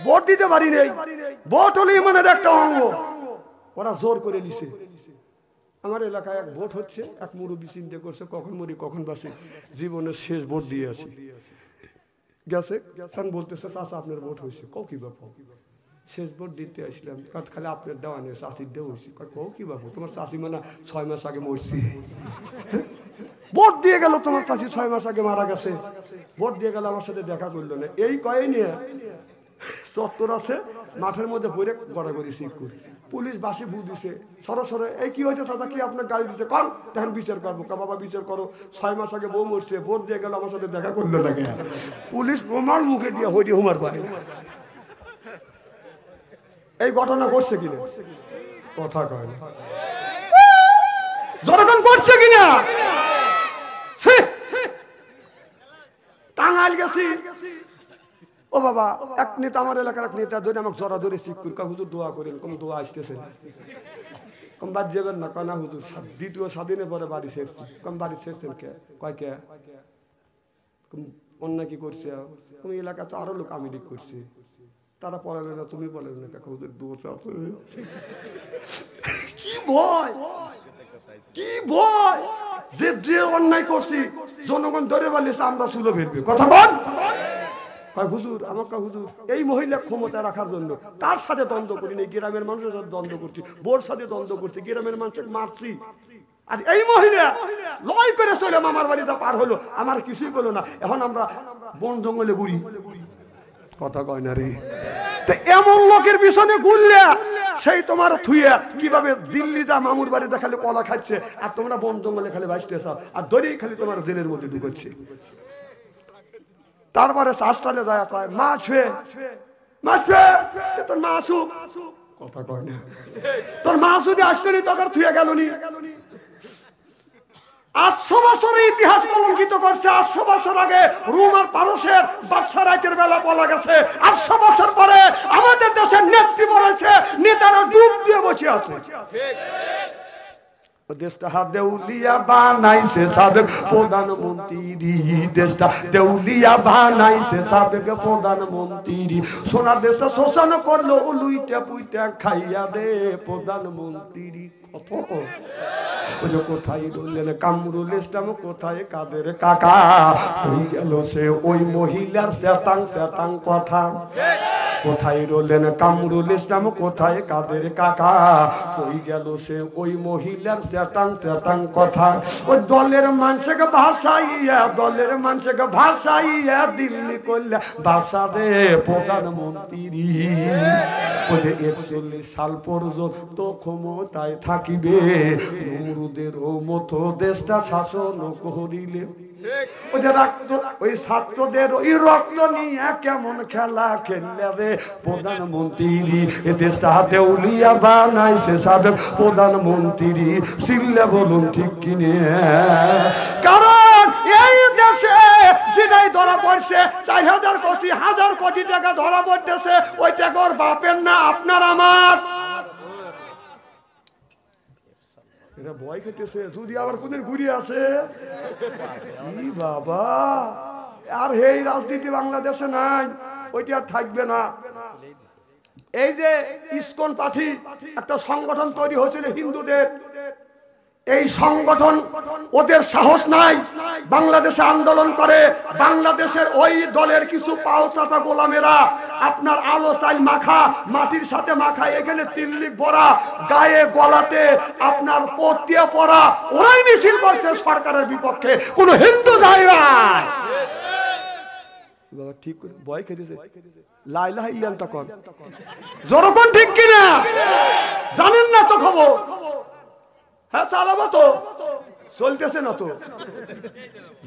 Vote দিতে পারি নাই। ভোট হলো ইমানের একটা অঙ্গ, ওরা জোর করে নিছে। আমার এলাকায় এক ভোট হচ্ছে, এক মুরব্বী চিন্তা করছে কখন মরি কখন বাঁচি, জীবনের শেষ ভোট দিয়ে আসি। গেছে বলতেছে চাচা আপনার ভোট হয়েছে। কও কি বাপু? শেষ ভোট দিতে আসলাম। খালি আপনার দেওয়া নেই, চাষির দেওয়া হয়েছে। কও কি বাপু? তোমার চাষি মানে 6 মাস আগে মরছি। ভোট দিয়ে গেল তোমার চাষি 6 মাস আগে মারা গেছে। ভোট দিয়ে গেল, আমার সাথে দেখা করলো না। এই কয়ে নিয়ে চত্বর আছে, মাঠের মধ্যে পড়ে গড়াগড়ি শিক্ষুর। পুলিশ বাসি ভু দিছে, সরাসরি এই কি হয়েছে চাচা, কি আপনার গাড়ি দিচ্ছে? কম তখন বিচার করবো। বাবা বিচার করো, 6 মাস আগে বউ মরছে, ভোট দিয়ে গেল, আমার সাথে দেখা করলো না। পুলিশ আমার মুখে দিয়ে হইনি হুমার পায়। এই ঘটনা ঘটছে কিনা? কথা কয় না। জনগণ করছে কিনা? টাঙ্গাইল গেছি, ও বাবা, এক নেতা, আমার এলাকার এক নেতা ধরে আমাকে জরা ধরে শিক্ষুর, কা হুজুর দোয়া করেন, কোন দোয়া আসতেছে না। কম বাদ যাবেন না, কয় না হুজুর, দ্বিতীয় স্বাধীনের পরে বাড়ি ছেড়ছি। কম বাড়ি ছেড়ছেন কে? কয় কে অন্যায় কি করছে? তুমি এলাকা তো আরো লোক আমি ঠিক করছি, তারা পড়ালে না, তুমি বলেন না, কাকা হুজুর দোষ আছে। কি ভয়, কি ভয় যে যে অন্যায় করছি জনগণ ধরে বলেছে আমরা চুলো ফেলবে। কথা বল। হুজুর আমাকে হুজুর এই মহিলা ক্ষমতা রাখার জন্য তার সাথে দ্বন্দ্ব করি নাই, গ্রামের মানুষের সাথে দ্বন্দ্ব করছি, বোর সাথে দ্বন্দ্ব করছি, গ্রামের মানুষকে মারছি। আর এই মহিলা লয় করে চলে আমার বাড়িতে পার হলো, আমার কিছুই বলো না। এখন আমরা বন জঙ্গলে ঘুরি। কথা কয় না রে। তো এমন লোকের পিছনে ঘুরলে সেই তোমার থুইয়া কিভাবে দিল্লি যা মামুর বাড়িতে খালি কলা খাচ্ছে, আর তোমরা বন জঙ্গলে খালি বাঁচতেছ, আর ধরেই খালি তোমার জেলের মধ্যে ঢুকছে। তারপরে শাস্তালে যায় কয় মাছ ফে মাছ ফে, তোর মা আসুক। কথা কয় না। তোর মা যদি আসলেনি তোকে থুয়ে গেল নি। 800 বছরের ইতিহাস কলঙ্কিত করছে। 800 বছর আগে রোম আর পারস্যের বাদশা রাইতের বেলা বলা গেছে, 800 বছর পরে আমাদের দেশের নেত্রী বলেছে, নেতারা ডুব দিয়ে বসে আছে। দেশটা দেউলিয়া বানাইছে সাবেক প্রধানমন্ত্রী, দেশটা দেউলিয়া বানাইছে সাবেক প্রধানমন্ত্রী। সোনার দেশটা শোষণ করলো, লুইটা পুইটা খাইয়া রে প্রধানমন্ত্রী। কোথায় রইলেন কামরুল ইসলাম, কোথায় কাদের কাকা? কই গেল সে ওই মহিলার শ্যাতাং শ্যাতাং কথা? কোথায় রইলেন কামরুল ইসলাম, কোথায় কাদের কাকা? কই গেল সে ওই মহিলার শ্যাতাং শ্যাতাং কথা? ওই দলের মানুষকে ভাষাইয়া, দলের মানুষকে ভাষাইয়া দিল্লি করলে ভাষা রে প্রধানমন্ত্রী। ওই 41 সাল পর্যন্ত ক্ষমতায় থাকিবে, নমরুদের মতো দেশটা শাসন করিলে। ওই যে রক্ত, ওই ছাত্রদের ওই রক্ত নিয়ে কেমন খেলা খেললে রে প্রধানমন্ত্রী। এ দেশটা দেউলিয়া বানাইছে সাবেক প্রধানমন্ত্রী। সিল্লে বলুন ঠিক কিনে? কারণ এই দেশে যেটাই ধরা পড়ছে 4000 কোটি 1000 কোটি টাকা ধরা পড়তেছে, ওই টাকা ওর বাপের না, আপনার আমার। এরা ভয় খেতেছে যদি আবার কোনদিন ঘুরে আসে। বাবা, আর এই রাজনীতি বাংলাদেশে নাই, ওইটা আর থাকবে না। এই যে ইসকন পার্টি একটা সংগঠন তৈরি হয়েছিল হিন্দুদের, এই সংগঠন ওদের সাহস নাই বাংলাদেশে আন্দোলন করে। বাংলাদেশের ওই দলের কিছু পাওচাটা গোলামেরা আপনার আলো চাল মাখা, মাটির সাথে মাখা, এখানে তিল্লিক ভরা, গায়ে গলাতে আপনার পতিয়া পরা, ওরাই মিছিল করছে সরকারের বিপক্ষে, কোন হিন্দু যায় না। ঠিক করে ভয় খেতেছে। লা ইলাহা ইল্লাল্লাহ কোন জোরকন ঠিক কিনা জানেন না তো খবর? হ্যাঁ চালাবো তো, চলতেছে না তো।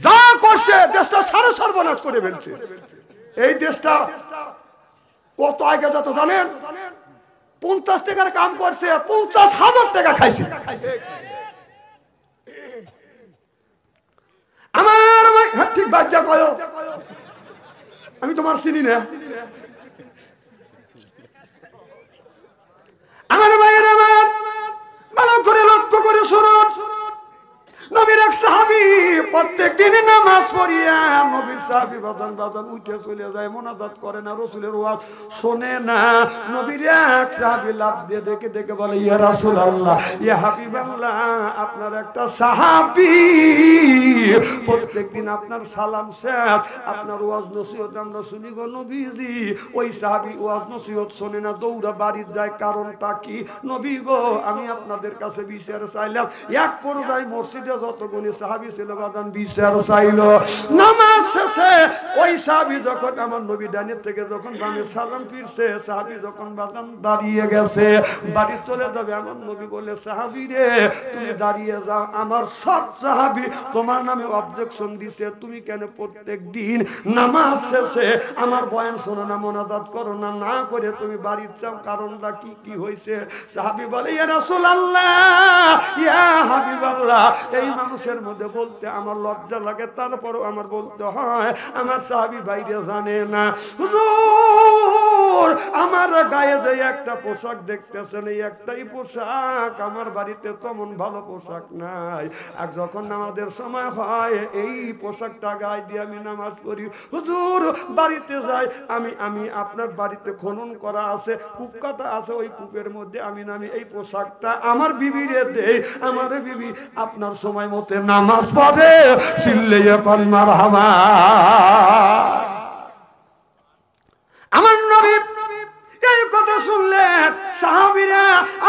যা করছে দেশটা সারা সর্বনাশ করে ফেলছে। এই দেশটা কত আগে যত জানেন? 50 টাকার কাম করছে, 50,000 টাকা খাইছে। আমার হ্যাঁ ঠিক বাচ্চা কয়, আমি তোমার চিনি না। আমার ভাইয়ের আমার ভালো করে লক্ষ্য করে শুনুন। নবীর এক সাহাবী প্রত্যেকদিন নামাজ পড়িয়া নবীর সাহাবী বাজান বাজান উঠে চলে যায়, মুনাজাত করে না, রাসূলের ওয়াজ শোনে না। নবীর এক সাহাবী লাফ দিয়ে দেখে দেখে বলে, ইয়া রাসূলুল্লাহ, ইয়া হাবিবাল্লাহ, আপনার একটা সাহাবী প্রত্যেকদিন আপনার সালাম শেষ, আপনার ওয়াজ নসিহত আমরা শুনি গো নবীজি। ওই সাহাবী ওয়াজ নসিহত শোনে না, দৌড়া বাড়ি যায়। কারণটা কি? নবী গো, আমি আপনাদের কাছে বিচার চাইলাম। এক পর্যায়ে মসজিদে যতগুলি সাহাবী ছিল বাদান বিচার চাইল। নামাজ শেষে ওই সাহাবী যখন আমার নবী ডানের থেকে যখন বামে সালাম ফিরছে, সাহাবী যখন বাদান দাঁড়িয়ে গেছে, বাড়ি চলে যাবে, আমার নবী বলে, সাহাবী রে তুমি দাঁড়িয়ে যাও, আমার সব সাহাবী তোমার নামে অবজেকশন দিছে, তুমি কেন প্রত্যেক দিন নামাজ শেষে আমার বয়ান শোনো না, মুনাজাত করো না, না করে তুমি বাড়ি যাও, কারণটা কি কি হয়েছে? সাহাবী বলে, ইয়া রাসূলুল্লাহ, ইয়া হাবিবাল্লাহ, এই মানুষের মধ্যে বলতে আমার লজ্জা লাগে, তারপরও আমার বলতে হয়। আমার সাহাবী বাইরে জানে না। হুজুর, আমার গায়ে যে একটা পোশাক দেখতেছেন, এই একটাই পোশাক, আমার বাড়িতে তেমন ভালো পোশাক নাই। আর যখন নামাজের সময় হয় এই পোশাকটা গায়ে দিয়ে আমি নামাজ পড়ি। হুজুর, বাড়িতে যাই, আমি আপনার বাড়িতে খনন করা আছে, কূপ কাটা আছে, ওই কূপের মধ্যে আমি নামি, এই পোশাকটা আমার বিবিরে দেই। আমার বিবি আপনার সময় মতে নামাজ পড়ে, চিল্লাইয়া কোন মারহাবা। আমার নবী এই কথা শুনলেন, সাহাবীরা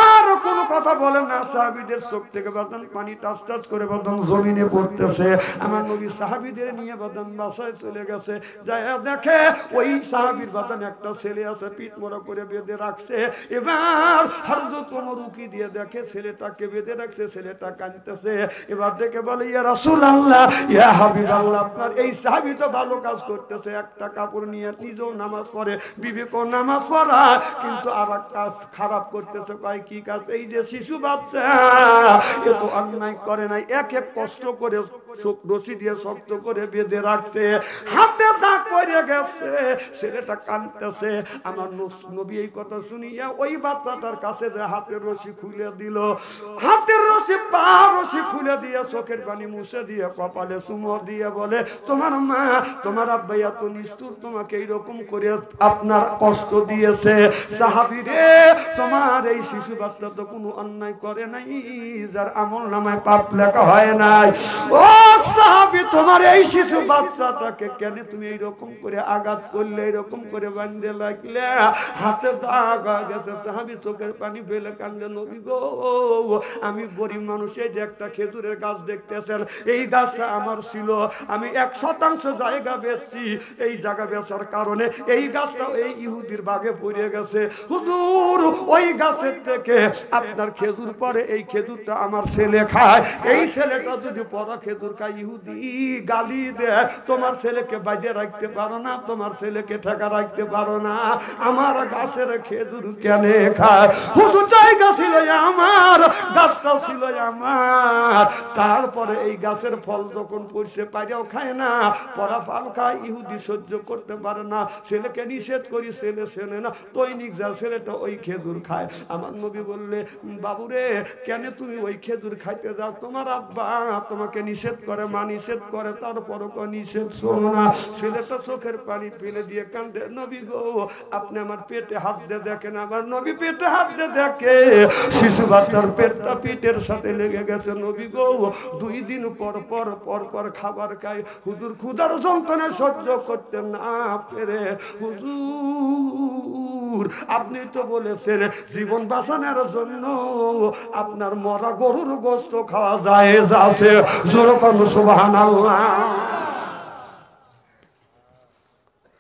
আর কোনো কথা বলেন না। সাহাবীদের চোখ থেকে বাদান পানি টাচ টাচ করে বাদান জমিনে পড়তেছে। আমার নবী সাহাবীদের নিয়ে বাদান বাসায় চলে গেছে, যায় দেখে ওই সাহাবীর বাদান একটা ছেলে আছে, পিঠ মোড়া করে বেঁধে রাখছে। এবার হযরত ওমর উকি দিয়ে দেখে ছেলেটাকে বেঁধে রাখছে, ছেলেটা কাঁদতেছে। এবার দেখে বলে, ইয়া রাসূলুল্লাহ, ইয়া হাবিবাল্লাহ, আপনার এই সাহাবী তো ভালো কাজ করতেছে, একটা কাপড় নিয়ে নিজেও নামাজ পড়ে, বিবিকেও নামাজ পড়া, কিন্তু আর এক কাজ খারাপ করতেছে। কয় কি কাজ? এই যে শিশু বাচ্চা, এ তো অন্যায় করে নাই, এক এক কষ্ট করে রশি দিয়ে শক্ত করে বেঁধে রাখছে, হাতে দাগ পড়ে গেছে, ছেলেটা কাঁদতেছে। আমার নবী এই কথা শুনিয়া ওই বাচ্চাটার কাছে যে হাতের রশি খুলে দিল, হাতের রশি পা রশি খুলে দিয়ে চোখের পানি মুছে দিয়ে কপালে চুমো দিয়ে বলে, তোমার মা তোমার আব্বা এত নিষ্ঠুর, তোমাকে এইরকম করে আপনার কষ্ট দিয়েছে। সাহাবী রে, তোমার এই শিশু বাচ্চা তো কোনো অন্যায় করে নাই, যার আমলনামায় পাপ লেখা হয় নাই। ও সাহাবী, তোমার এই শিশু বাচ্চাটাকে কেন তুমি এইরকম করে আঘাত করলে, এইরকম করে বাঁধতে লাগলে, হাতে দাগ হয়ে গেছে। সাহাবী চোখের পানি ফেলে কান্দে, নবী গো, আমি গরিব মানুষ, এই যে একটা খেজুরের গাছ দেখতেছেন, এই গাছটা আমার ছিল, আমি 1% জায়গা বেচছি, এই জায়গা বেচার কারণে এই গাছটা এই ইহুদির বাগে পড়ে গেছে। হুজুর, ওই গাছের থেকে আপনার খেজুর পরে, এই খেজুরটা আমার ছেলে খায়, এই ছেলেটা যদি পরা খেজুর খায়, ইহুদি গালি দেয়, তোমার ছেলেকে বাইরে রাখতে পারো না, তোমার ছেলেকে ঠেকা রাখতে পারো না, আমার গাছের খেজুর কেন খায়? হুজুর, জায়গা ছিল আমার, গাছটাও ছিল আমার, তারপরে এই গাছের ফল যখন পড়ছে পাইরাও খায় না, পরা ফল খায়, ইহুদি সহ্য করতে পারে না, ছেলেকে নিষেধ করি, ছেলে শোনে না, দৈনিক যা ছেলেটা ওই খেজুর খায়। আমার নবী বললে, বাবুরে, কেন তুমি ওই খেজুর খাইতে যাও? তোমার আব্বা তোমাকে নিষেধ করে, মা নিষেধ করে, তারপরও নিষেধ শোনো না। ছেলেটা চোখের পানি ফেলে দিয়ে কান্দে, নবী গো, আপনি আমার পেটে হাত দিয়ে দেখেন। আমার নবী পেটে হাত দিয়ে দেখে, শিশু বাচ্চার পেটটা পিঠের সাথে লেগে গেছে। নবী গো, 2 দিন পর পর খাবার খায়। হুজুর ক্ষুধার যন্ত্রণা সহ্য করতে না পেরে, হুজুর আপনি তো বলেছেন জীবন বাঁচানোর জন্য আপনার মরা গরুর গোশত খাওয়া যায়, আছে জোরে কোন সুবহানাল্লাহ।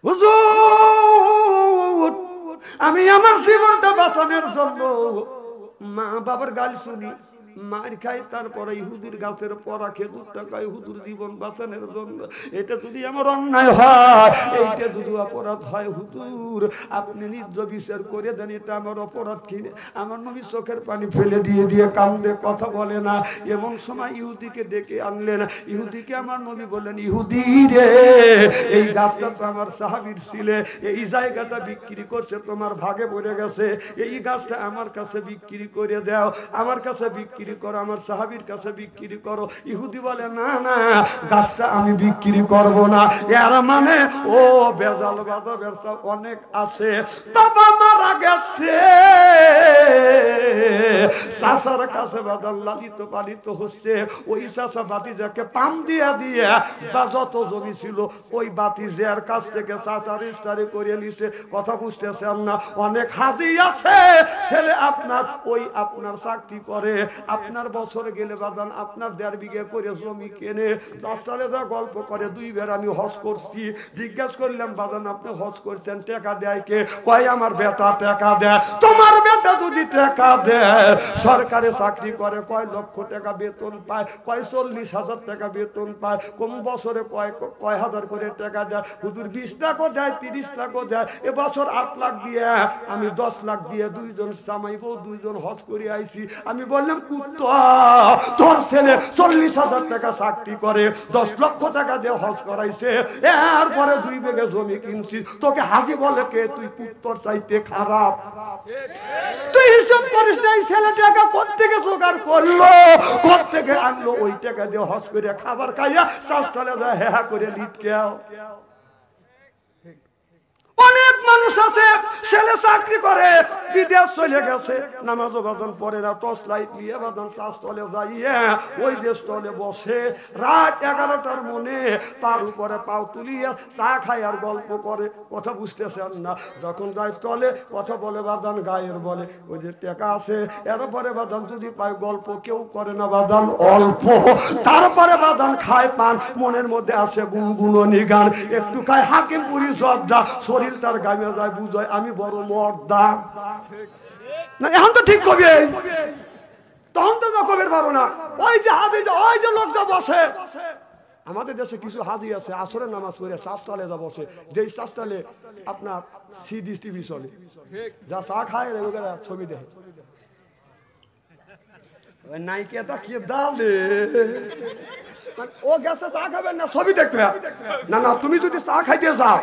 হুজুর, আমি আমার জীবনটা বাঁচানোর জন্য মা বাবার গালি শুনি, মার খাই, তারপরে ইহুদির গাছের পরা খেজুরটা খাই, হুজুর জীবন বাঁচানোর জন্য। এটা যদি আমার অন্যায় হয়, এইটা যদি অপরাধ হয়, হুজুর আপনি নিজ বিচার করে দেন, এটা আমার অপরাধ কিনে। আমার নবী চোখের পানি ফেলে দিয়ে কান্দে, কথা বলে না। এমন সময় ইহুদিকে ডেকে আনলেন। ইহুদিকে আমার নবী বললেন, ইহুদি রে, এই গাছটা তো আমার সাহাবীর ছিলে, এই জায়গাটা বিক্রি করছে, তোমার ভাগে পড়ে গেছে, এই গাছটা আমার কাছে বিক্রি করে দাও, আমার কাছে বিক্রি বিক্রি করো, আমার সাহাবীর কাছে বিক্রি করো। ইহুদি বলে না না, গাছটা আমি বিক্রি করব না। এর মানে ও বেজাল বাদা ব্যবসা অনেক আছে। বাবা মারা গেছে, চাচার কাছে বাদাল লালিত পালিত হচ্ছে। ওই চাচা বাতিজাকে পাম দিয়া দিয়ে বা যত জমি ছিল ওই বাতিজার কাছ থেকে চাচা রেজিস্ট্রি করে নিছে। কথা বুঝতেছেন না? অনেক হাজি আছে ছেলে আপনার ওই আপনার চাকরি করে, আপনার বছর গেলে বাদান আপনার 1.5 বিঘা করে জমি কেনে, রাস্তায় যা গল্প করে 2 বার আমি হজ করছি। জিজ্ঞেস করলাম বাদান আপনি হজ করছেন, টাকা দেয় কে? কয় আমার বেটা টাকা দেয়। তোমার বেটা যদি টাকা দেয়, সরকারে চাকরি করে, কয় লক্ষ টাকা বেতন পায়, কয় 40,000 টাকা বেতন পায়, কোন বছরে কয় হাজার করে টাকা দেয়, হুজুর 20 লাখও দেয়, 30 লাখও দেয়। এবছর 8 লাখ দিয়ে আমি 10 লাখ দিয়ে 2 জন জামাই বউ 2 জন হজ করে আইছি। আমি বললাম কুত্তা, তোর ছেলে 40,000 টাকা চাকরি করে, 10 লক্ষ টাকা দিয়ে হজ করাইছে, এরপরে 2 বিঘা জমি কিনছি, তোকে হাজি বলে কে? তুই কুত্তর চাইতে খারাপ। তুই হিসাব করিস না, এই ছেলে টাকা কোত্থেকে জোগাড় করলো, কোত্থেকে আনলো? ওই টাকা দিয়ে হজ করে খাবার খাইয়া চাষতলে যায় হ্যাঁ করে লিটকেও। অনেক মানুষ আছে ছেলে চাকরি করে বিদেশ চলে গেছে, নামাজও বাদন পড়ে না, টর্চ লাইট নিয়ে বাদন চাষতলে যাইয়ে ওই যে স্টলে বসে রাত 11টার মনে তার উপরে পাও তুলিয়ে চা খায় আর গল্প করে। কথা বুঝতেছেন না? যখন যায় স্টলে কথা বলে বাদান গায়ের বলে ওই যে টাকা আছে, এরপরে বাদান যদি পায় গল্প কেউ করে না বাদান অল্প, তারপরে বাদান খায় পান, মনের মধ্যে আসে গুনগুননি গান, একটু খায় হাকিমপুরি জর্দা, শরীর তার গামে যায় বুঝায় আমি বড় মর্দা। না এখন তো ঠিক কবি, তখন তো কবির পারো না। ওই যে হাজি, ওই যে লোকটা বসে, আমাদের দেশে কিছু হাজি আছে আসরের নামাজ পড়ে চাষতলে যা বসে, যেই চাষতলে আপনার সিডি টিভি চলে, যা চা খায় ছবি দেখে, নাইকেটা কি দালে ও গেছে চা খাবেন না ছবি দেখবে না। না তুমি যদি চা খাইতে যাও,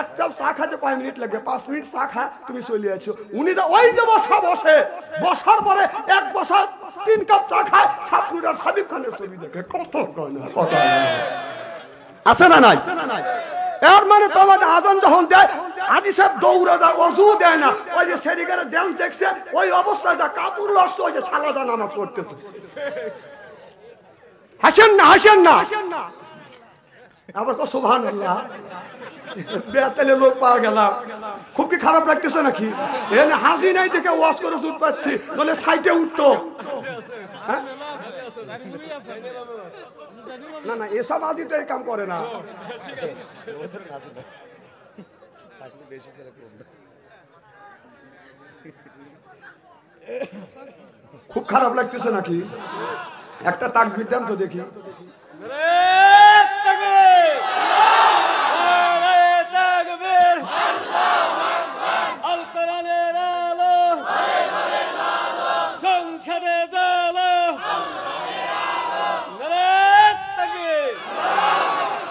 এক কাপ চা খাইতে কয় মিনিট লাগবে? 5 মিনিট চা খা তুমি চলে আসছো। উনি ওই যে বসা বসে, বসার পরে 1 বছর 3 কাপ চা খায়, সাপুরা সাবিব খানের ছবি দেখে। কত কয় না, কত আছে না নাই? এর মানে তোমাদের আজান যখন দেয় হাজি সাহেব দৌড়ে যায়, অজু দেয় না, ওই যে সেরিগারে ড্যান্স দেখছে ওই অবস্থায় যা কাপড় লস্ত ওই যে সালাদা নামাজ পড়তেছে। হাসেন না, হাসেন না। আবার কো সুবহানাল্লাহ, বেতালে লোক পাওয়া গেলাম। খুব কি খারাপ লাগতেছে নাকি? এখানে হাজি নাই দেখে ওয়াজ করে জুট পাচ্ছি, বলে সাইডে উঠতো। না না, এসব হাজি তো এই কাম করে না। খুব খারাপ লাগতেছে নাকি? একটা তাকবীর দেন তো দেখি।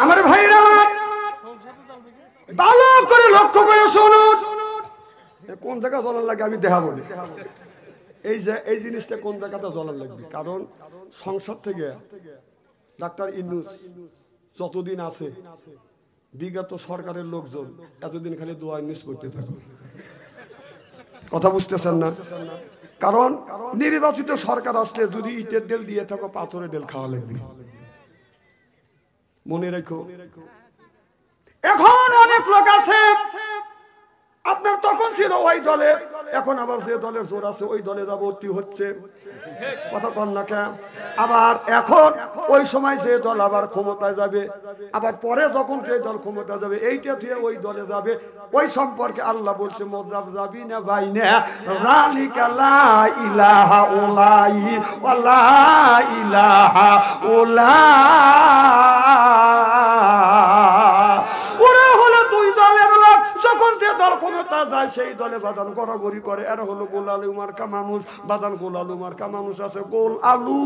আমার ভাইরা ভালো করে লক্ষ্য করে শুনুন, কোন জায়গা জ্বলার লাগে আমি দেখাবো। এই যে এই জিনিসটা কোন জায়গাতে জ্বলার লাগবে, কারণ সংসদ থেকে ডাক্তার ইউনূস যতদিন আছে, বিগত সরকারের লোকজন এতদিন খালি দোয়া ইউনূস করতে থাকে। কথা বুঝতেছেন না? কারণ নির্বাচিত সরকার আসলে যদি ইটের ডেল দিয়ে থাকো, পাথরের ডেল খাওয়া লাগবে। মনে রেখো, এখন অনেক লোক আছে আপনার তখন ছিল ওই দলে, এখন আবার যে দলের জোর আছে ওই দলে যা ভর্তি হচ্ছে। কথা কন না কেন? আবার এখন ওই সময় যে দল আবার ক্ষমতায় যাবে, আবার পরে যখন যে দল ক্ষমতা যাবে এইটা দিয়ে ওই দলে যাবে। ওই সম্পর্কে আল্লাহ বলছে মুযাবযাবিনা বাইনা যালিকা লা ইলাহা উলাই ওয়া লা ইলাহা উলা। ওরা হলো দুই দলের লোক, যখন যে দল ক্ষমতা যায় সেই দলে বাদান গড়াগড়ি করে। এরা হলো গোল আলু মার্কা মানুষ। বাদান গোল আলু মার্কা মানুষ আছে। গোল আলু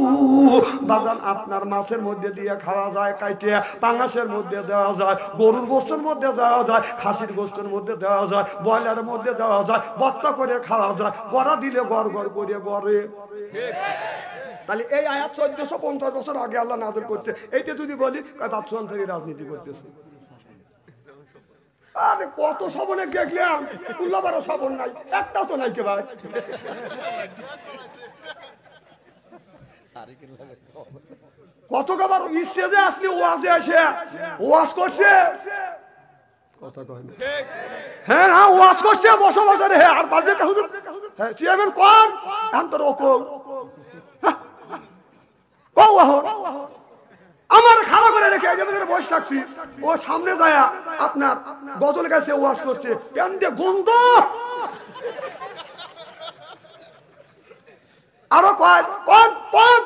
বাদান আপনার মাছের মধ্যে দিয়ে খাওয়া যায়, কাইটে পাঙাশের মধ্যে দেওয়া যায়, গরুর গোস্তের মধ্যে দেওয়া যায়, খাসির গোস্তের মধ্যে দেওয়া যায়, ব্রয়লারের মধ্যে দেওয়া যায়, ভর্তা করে খাওয়া যায়, গড়া দিলে গড় গড় করে গড়ে। তাহলে এই আয়াত 1450 বছর আগে আল্লাহ নাযিল করছে। এইটা যদি বলি বাদশাহ অন্তরে রাজনীতি করতেছে। আরে কত সবনে দেখলাম, কুল্লাবারও সবন নাই, একটাও তো নাই কে ভাই। কত কবার স্টেজে আসলি ওয়াজে আসে ওয়াজ করছে, কথা কয় না। হ্যাঁ হ্যাঁ ওয়াজ করছে বসো বছরে। হ্যাঁ আর বাজে হুজুর হ্যাঁ চেয়ারম্যান কোন এখন তোর ওকো আমার খাড়া করে রেখে বসে থাকছি, ও সামনে যায় আপনার গজল গাছে ওয়াজ করছে, প্যান দিয়ে গন্ধ। আরো কয় কোন কোন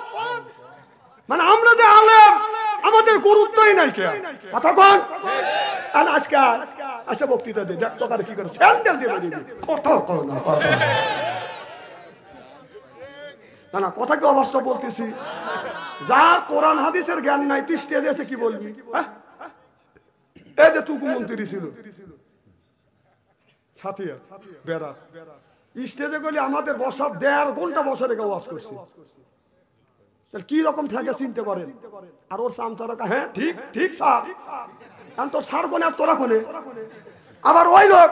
মানে আমরা যে আলেম আমাদের গুরুত্বই নাই কে, কথা কোন। আর আজকে আসে বক্তৃতা দিয়ে দেখ তোকার কি করে স্যান্ডেল দিয়ে বেরিয়ে দিই, কথা কর না না না, কথা কি অবাস্তব বলতেছি। যার কোরআন হাদিসের জ্ঞান নাই তুই স্টেজে এসে কি বলবি? এই যে টুকু মন্ত্রী ছিল ছাতিয়া বেড়া, স্টেজে গেলে আমাদের বসার 1.5 ঘন্টা বসে রেখে ওয়াজ করছে। কি রকম থাকে চিনতে পারেন। আর ওর সামসারা হ্যাঁ ঠিক ঠিক স্যার, তোর সার কোনে আর তোরা কোনে। আবার ওই লোক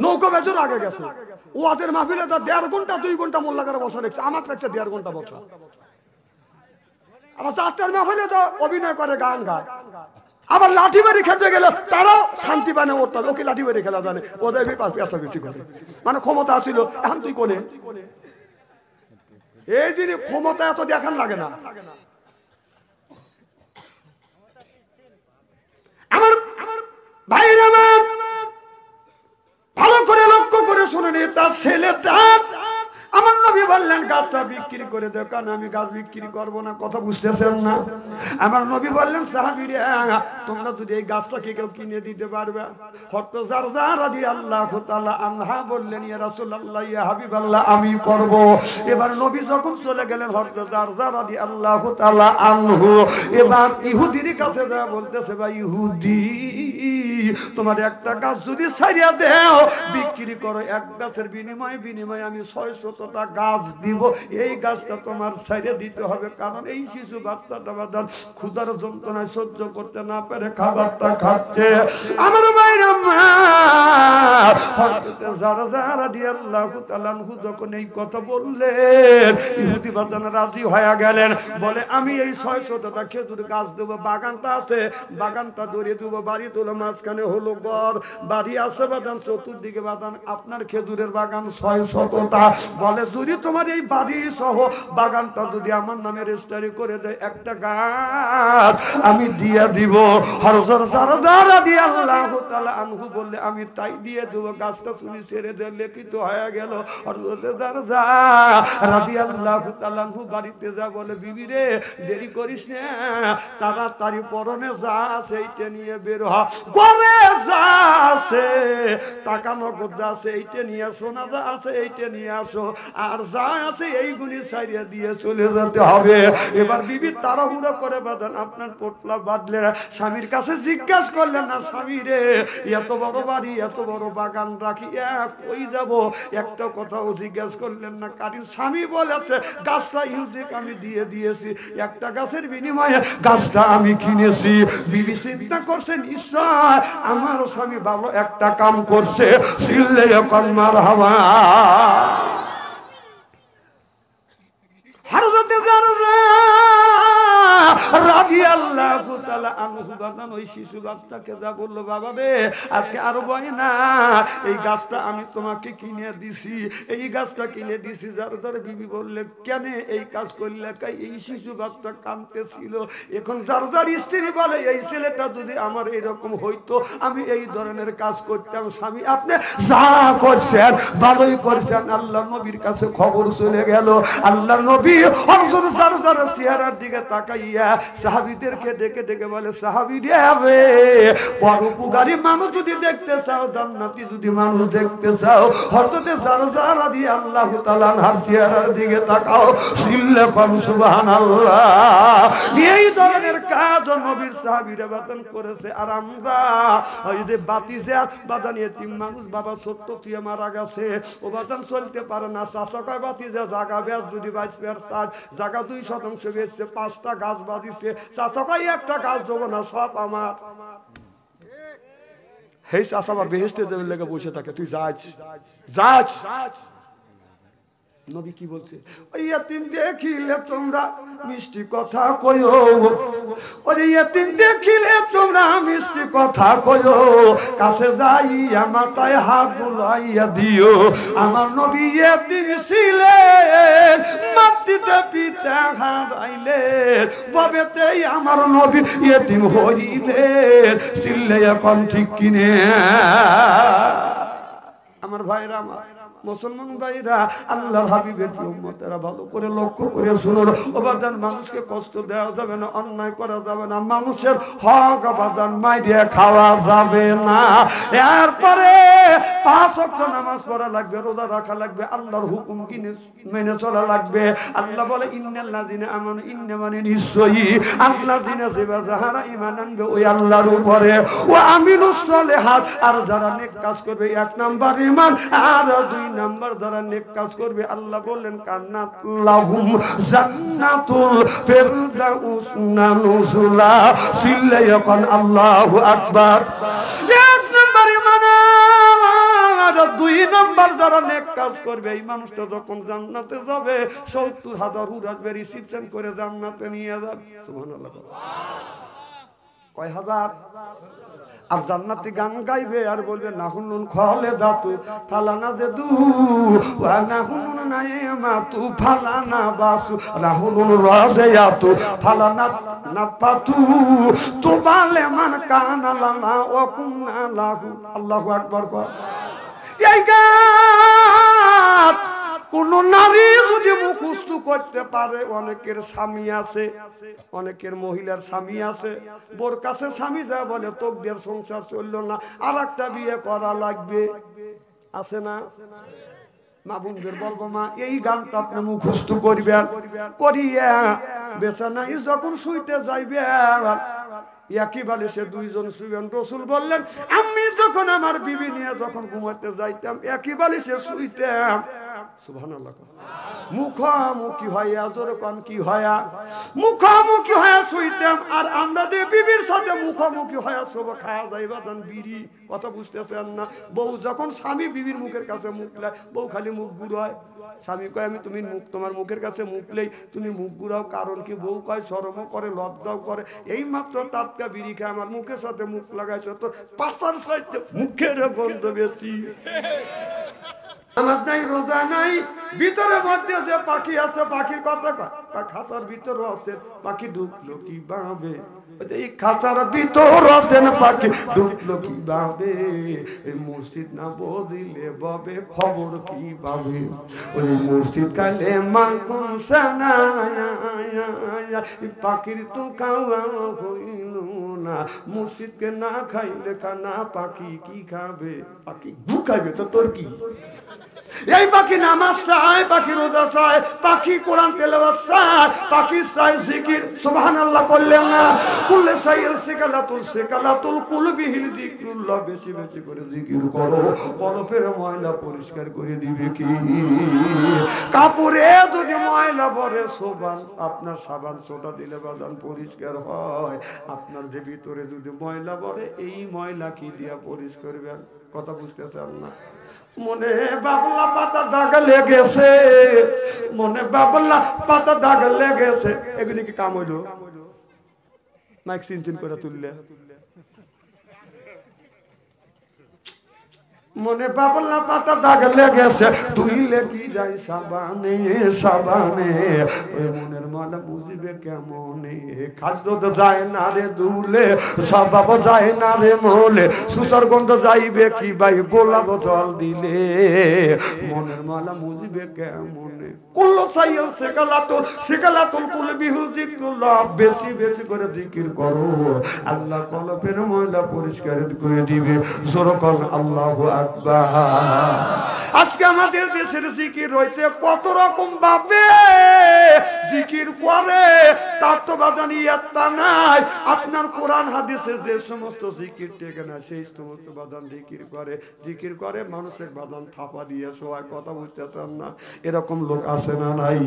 নৌকো বেচুর আগে গেছে ওয়াজের মাহফিলে তো 1.5 ঘন্টা 2 ঘন্টা মোল্লা করে বসা রেখেছে, আমার কাছে 1.5 ঘন্টা বসা। আবার 4টার মাহফিলে তো অভিনয় করে গান গায়। আবার লাঠি বাড়ি খেতে গেলে তারাও শান্তি পায় না, ওরতে হবে ওকে লাঠি বাড়ি খেলা জানে, ওদের পেশা বেশি করে মানে ক্ষমতা ছিল। এখন তুই কোনে এই জিনিস ক্ষমতা এত দেখান লাগে না। আমার ভাইরা আমার ভালো করে লক্ষ্য করে শুনে নি, তার ছেলে তার আমার নবী বললেন গাছটা বিক্রি করে দাও, কারণ আমি গাছ বিক্রি করবো না, কথা বুঝতেছেন না। আমার নবী বললেন সাহাবীরা তোমরা যদি এই গাছটাকে কেউ কিনে দিতে পারবে। হযরত জারজা রাদিয়াল্লাহু তাআলা আনহা বললেন ইয়া রাসূলুল্লাহ ইয়া হাবিবাল্লাহ আমি করব। এবার নবী যখন চলে গেলেন হযরত জারজা রাদিয়াল্লাহু তাআলা আনহু এবার ইহুদির কাছে যা বলতেছে ভাই ইহুদি তোমার একটা গাছ যদি ছাইড়া দাও বিক্রি করো, এক গাছের বিনিময়ে আমি 600টা গাছ দিব, এই গাছটা তোমার ছাইড়া দিতে হবে, কারণ এই শিশু বাচ্চাটা বাদান ক্ষুধার যন্ত্রণায় সহ্য করতে না পারে খাবারটা খাচ্ছে। আমার ভাইরা হযরত জারজা রাদিয়াল্লাহু তাআলা আনহু যখন এই কথা বললেন ইহুদি বাদান রাজি হয়ে গেলেন, বলে আমি এই 600টা খেজুর গাছ দেব, বাগানটা আছে বাগানটা ধরিয়ে দেবো, বাড়ি তোলো মাঝখানে হলো ঘর, বাড়ি আছে বাদান চতুর্দিকে বাদান, আপনার খেজুরের বাগান 600টা। বলে যদি তোমার এই বাড়ি সহ বাগানটা যদি আমার নামে রেজিস্ট্রি করে দেয় একটা গাছ আমি দিয়ে দিব। হযরত জারজা রাদিয়াল্লাহু তাআলা আনহু বললে আমি তাই দিয়ে দেব, গাছটা তুমি ছেড়ে দিয়ে লিখিত হয়ে গেল। হযরত জারজা রাদিয়াল্লাহু তাআলা আনহু বাড়িতে যা বলে বিবি রে দেরি করিস না, তাড়াতাড়ি পরনে যা আছে এইটা নিয়ে বের হ, ঘরে যা আছে টাকা নগদ যা আছে এইটা নিয়ে, সোনা যা আছে এইটা নিয়ে আসো, আর যা আছে এইগুলি ছাইড়া দিয়ে চলে যেতে হবে। এবার বিবি তাড়াহুড়ো করে বাঁধেন আপনার পোটলা বাঁধলেন, স্বামীর কাছে জিজ্ঞাসা করলেন না স্বামী রে এত বড় বাড়ি এত বড় বাগান রাখি কই যাব, একটা কথাও জিজ্ঞাসা করলেন না, কারণ স্বামী বলেছে গাছটা ইউজিক আমি দিয়ে দিয়েছি, একটা গাছের বিনিময়ে গাছটা আমি কিনেছি। বিবি চিন্তা করছেন ঈশ্বর আমার স্বামী ভালো একটা কাম করছে, চিল্লে কন্মার হাওয়া। হযরত জারজা রাদিয়াল্লাহু তাআলা আনহু বাদান ওই শিশু বাচ্চাকে যা বলল বাবা রে আজকে আর ভয় না, এই গাছটা আমি তোমাকে কিনে দিছি, এই গাছটা কিনে দিছি। জারজার বিবি বললে কেন এই কাজ করলে? এই শিশু বাচ্চা কাঁদতেছিল। এখন জারজার স্ত্রী বলে এই ছেলেটা যদি আমার এরকম হইতো আমি এই ধরনের কাজ করতাম। স্বামী আপনি যা করছেন ভালোই করছেন। আল্লাহ নবীর কাছে খবর চলে গেল, আল্লাহ নবী হযরত জারজার চেহারার দিকে তাকাই গিয়া সাহাবীদেরকে ডেকে ডেকে বলে, সাহাবীরা রে, পরোপকারী মানুষ যদি দেখতে চাও, জান্নাতি যদি মানুষ দেখতে চাও, হযরতে জারজা রাদিয়াল্লাহু তাআলা আনহার চেহারার দিকে তাকাও, সিল্লাকুম সুবহানাল্লাহ। এই ধরনের কাজ নবীর সাহাবীরা বাতন করেছে। আর আমরা ওই যে বাতিজা বাদান এতিম মানুষ, বাবা সত্য তুই মারা গেছে, ও বাদান চলতে পারে না, চাচা কয় বাতিজা জায়গা বেচ, যদি বাইসপের চাষ জায়গা 2% বেচছে, 5টা গাছ বাঁধিছে, চাচা কয় একটা গাছ দেবো না, সব আমার। হেই চাচা আবার বেহেশতে দেবে লেগে বসে থাকে, তুই যাচ যাচ। নবী কি বলছে, ওই এতিম দেখিলে তোমরা মিষ্টি কথা কইও, ওই এতিম দেখিলে তোমরা মিষ্টি কথা কইও, কাছে যাইয়া মাথায় হাত বুলাইয়া দিও। আমার নবী এতিম ছিলেন, মাটিতে পিতা হারাইলে, ববেতেই আমার নবী এতিম হইলেন, ছিলেন এখন ঠিক কিনে। আমার ভাইরা, আমার মুসলমান ভাইরা, আল্লাহর হাবিবের উম্মতেরা ভালো করে লক্ষ্য করে শুনুন। অবাদান মানুষকে কষ্ট দেওয়া যাবে না, অন্যায় করা যাবে না, মানুষের হক অবাদান মাইরে খাওয়া যাবে না। এরপরে 5 ওয়াক্ত নামাজ পড়া লাগবে, রোজা রাখা লাগবে, আল্লাহর হুকুম কিনে মেনে চলা লাগবে। আল্লাহ বলে, ইন্নাল্লাযিনা আমানু, ইন্না মানে নিশ্চয়ই, আল্লাযিনা যারা ঈমান আনবে ওই আল্লাহর উপরে, ওয়া আমিলুস সালিহাত, আর যারা নেক কাজ করবে, 1 নাম্বার ঈমান, আর 2 নাম্বার যারা নেক কাজ করবে, আল্লাহ বললেন কান্নাত লাহুম জান্নাতুল ফিরদাউস নুজুলা। সিল্লায়াকান আল্লাহু আকবার। 1 নাম্বার ঈমান, আর 2 নাম্বার যারা নেক কাজ করবে, এই মানুষটা যখন জান্নাতে যাবে, 70,000 হুর আসবে, রিসিপশন করে জান্নাতে নিয়ে যাবে। সুবহানাল্লাহ। কয় হাজার? আর জান্নাতি গান গাইবে আর বলবে, নাহুনুন খালিদাতু ফালানা জাদু ওয়া নাহুনুন নাইমাতু ফালানা বাসু, নাহুনুন রাজিয়াতু ফালানা নাফাতু তুবালে মান কানা লানা ওয়া কুননা লাহু। আল্লাহু আকবার। এই গান কোন নারী যদি মুখস্থ করতে পারে, অনেকের স্বামী আছে, অনেকের মহিলার স্বামী আছে, বোর কাছে স্বামী যা বলে, তোদের সংসার চললো না, আর একটা বিয়ে করা লাগবে, আছে না? মা বোনদের বলবো, মা এই গানটা আপনি মুখস্থ করবেন, করিয়া বেচানাই যখন শুইতে যাইবেন, একই বালিশে 2 জন শুবেন। রসুল বললেন, আমি যখন আমার বিবি নিয়ে যখন ঘুমাতে যাইতাম, একই বালিশে শুইতাম। সুবহানাল্লাহ। মুখামুখি হইয়া, যেরকম কি হইয়া মুখামুখি হইয়া শুইতাম। আর আমরা যে বিবির সাথে মুখামুখি হইয়া সব খাওয়া যাইবা দেন বিড়ি, কথা বুঝতেছেন না? বউ যখন স্বামী বিবির মুখের কাছে মুখলায়, বউ খালি মুখ ঘুরায়। স্বামী কয়, আমি তুমি মুখ, তোমার মুখের কাছে মুখলেই তুমি মুখ ঘুরাও, কারণ কি? বউ কয় শরমও করে, লজ্জাও করে। এই মাত্র টাটকা বিড়ি খায় আমার মুখের সাথে মুখ লাগাইছো, তো পাশার সাইডে মুখের গন্ধ বেশি। নামাজ নাই, রোজা নাই, ভিতরে মধ্যে যে পাখি আছে, পাখির কথা কয়, খাঁচার ভিতর আছে পাখি, ঢুকলো কি ভাবে? এই খাঁচার ভিতর আছেন পাখি, ঢুকলো কি ভাবে? মসজিদ না বদিলে ববে, খবর কি পাবে? ওই মসজিদ কালে মাকুম সানায়া, পাখির তো খাওয়া হইল না, মসজিদকে না খাইলে খানা, পাখি কি খাবে? পাখি ঢুকাইবে তো তোর কি? এই পাখি নামাজ চায়, পাখি রোজা চায়, পাখি কোরআন তেলাওয়াত চায়, পাখি চায় জিকির। সুবহানাল্লাহ করলেন না? কুল্লে সাইল সিকালাতুল কুলবিহিল যিকরুল্লাহ, বেশি বেশি করে জিকির করো, কলবের ময়লা পরিষ্কার করে দিবে কি? কাপড়ে যদি ময়লা পড়ে, সোবান আপনার সাবান সোটা দিলে বাদান পরিষ্কার হয়। আপনার যে ভিতরে যদি ময়লা পড়ে, এই ময়লা কি দিয়া পরিষ্কার করবেন? কথা বুঝতেছেন না? মনে বাবলা পাতা দাগ লেগেছে, মনে বাবলা পাতা দাগ লেগেছে, এগুলি কি কাম হইল? মাইক চিনচিন করে তুললে মনে বাবলা পাতা দাগ লেগেছে তুইলে কি যাই সাবানে সাবানে ওই মনের ময়লা বুঝবে কেমনে খাদ্য তো যায় না রে দুলে স্বভাব যায় না রে মোলে সুসর গন্ধ যাইবে কি ভাই গোলাপ জল দিলে মনের ময়লা বুঝবে কেমনে কুল্লো সাইয়াল সেকালাতুল কুল বিহুল জিক্রুল্লাহ বেশি বেশি করে জিকির করো আল্লাহ কলবের ময়লা পরিষ্কার করে দিবে জোরে কর আল্লাহু আকবার। আজকে আমাদের দেশের জিকির রয়েছে কত রকম ভাবে জিকির করে তার তো বাদানি একটা নাই। আপনার কোরআন হাদিসে যে সমস্ত জিকির টেকে না সেই সমস্ত বাদান জিকির করে মানুষের বাদান থাপা দিয়ে সবাই কথা বুঝতেছেন না এরকম লোক আছে না নাই?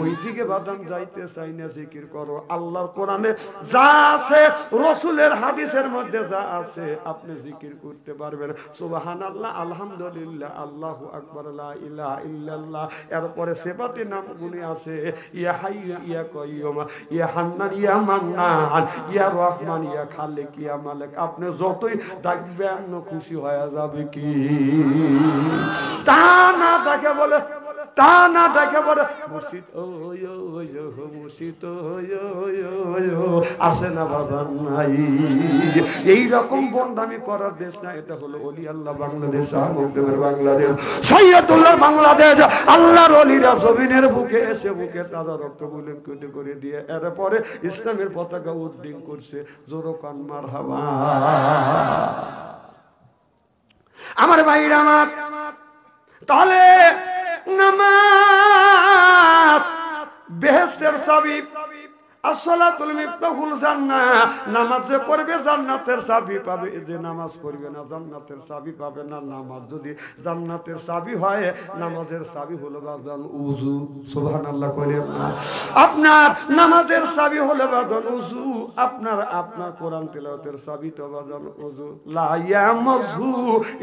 ওই দিকে বাদান যাইতে চাই না জিকির করো আল্লাহর কোরআনে যা আছে রসুলের হাদিসের মধ্যে যা আছে আপনি জিকির করতে পারবেন সুবহানাল্লাহ আলহামদুলিল্লাহ আল্লাহু আকবার লা ইলাহা ইল্লাল্লাহ। এরপরে সিফাতে নামগুলি আছে ইয়া হাইয়্যু ইয়া কাইয়্যুম ইয়া হান্নান ইয়া মান্নান ইয়া রহমান ইয়া খালিক ইয়া মালিক। আপনি যতই ডাকবেন খুশি হয়ে যাবে কি তা না ডাকে বলে মুর্শিদ মুর্শিদ আসে না বাবা নাই। এইরকম বন্ডামি করার দেশ না এটা হলো ওলি আল্লাহ বাংলাদেশ বাংলাদেশ সৈয়দুল্লাহ বাংলাদেশ আল্লাহর ওলিরা জমিনের বুকে এসে বুকে তাজা রক্ত বুলেন কেটে করে দিয়ে এরপরে ইসলামের পতাকা উড্ডীন করছে জোরে কান মারহাবা। আমার ভাইরা আমার তাহলে নামাজ বেহেশতের চাবি আসসালাতুল মিফতাহুল জান্নাহ নামাজ যে পড়বে জান্নাতের চাবি পাবে যে নামাজ পড়বে না জান্নাতের চাবি পাবে না। নামাজ যদি জান্নাতের চাবি হয় নামাজের চাবি হলো বাজান ওযু সুবহানাল্লাহ কইলেন না আপনার নামাজের চাবি হলো বাজান ওযু আপনার কোরআন তেলাওয়াতের চাবি তো বাজান ওযু লা ইয়ামাযু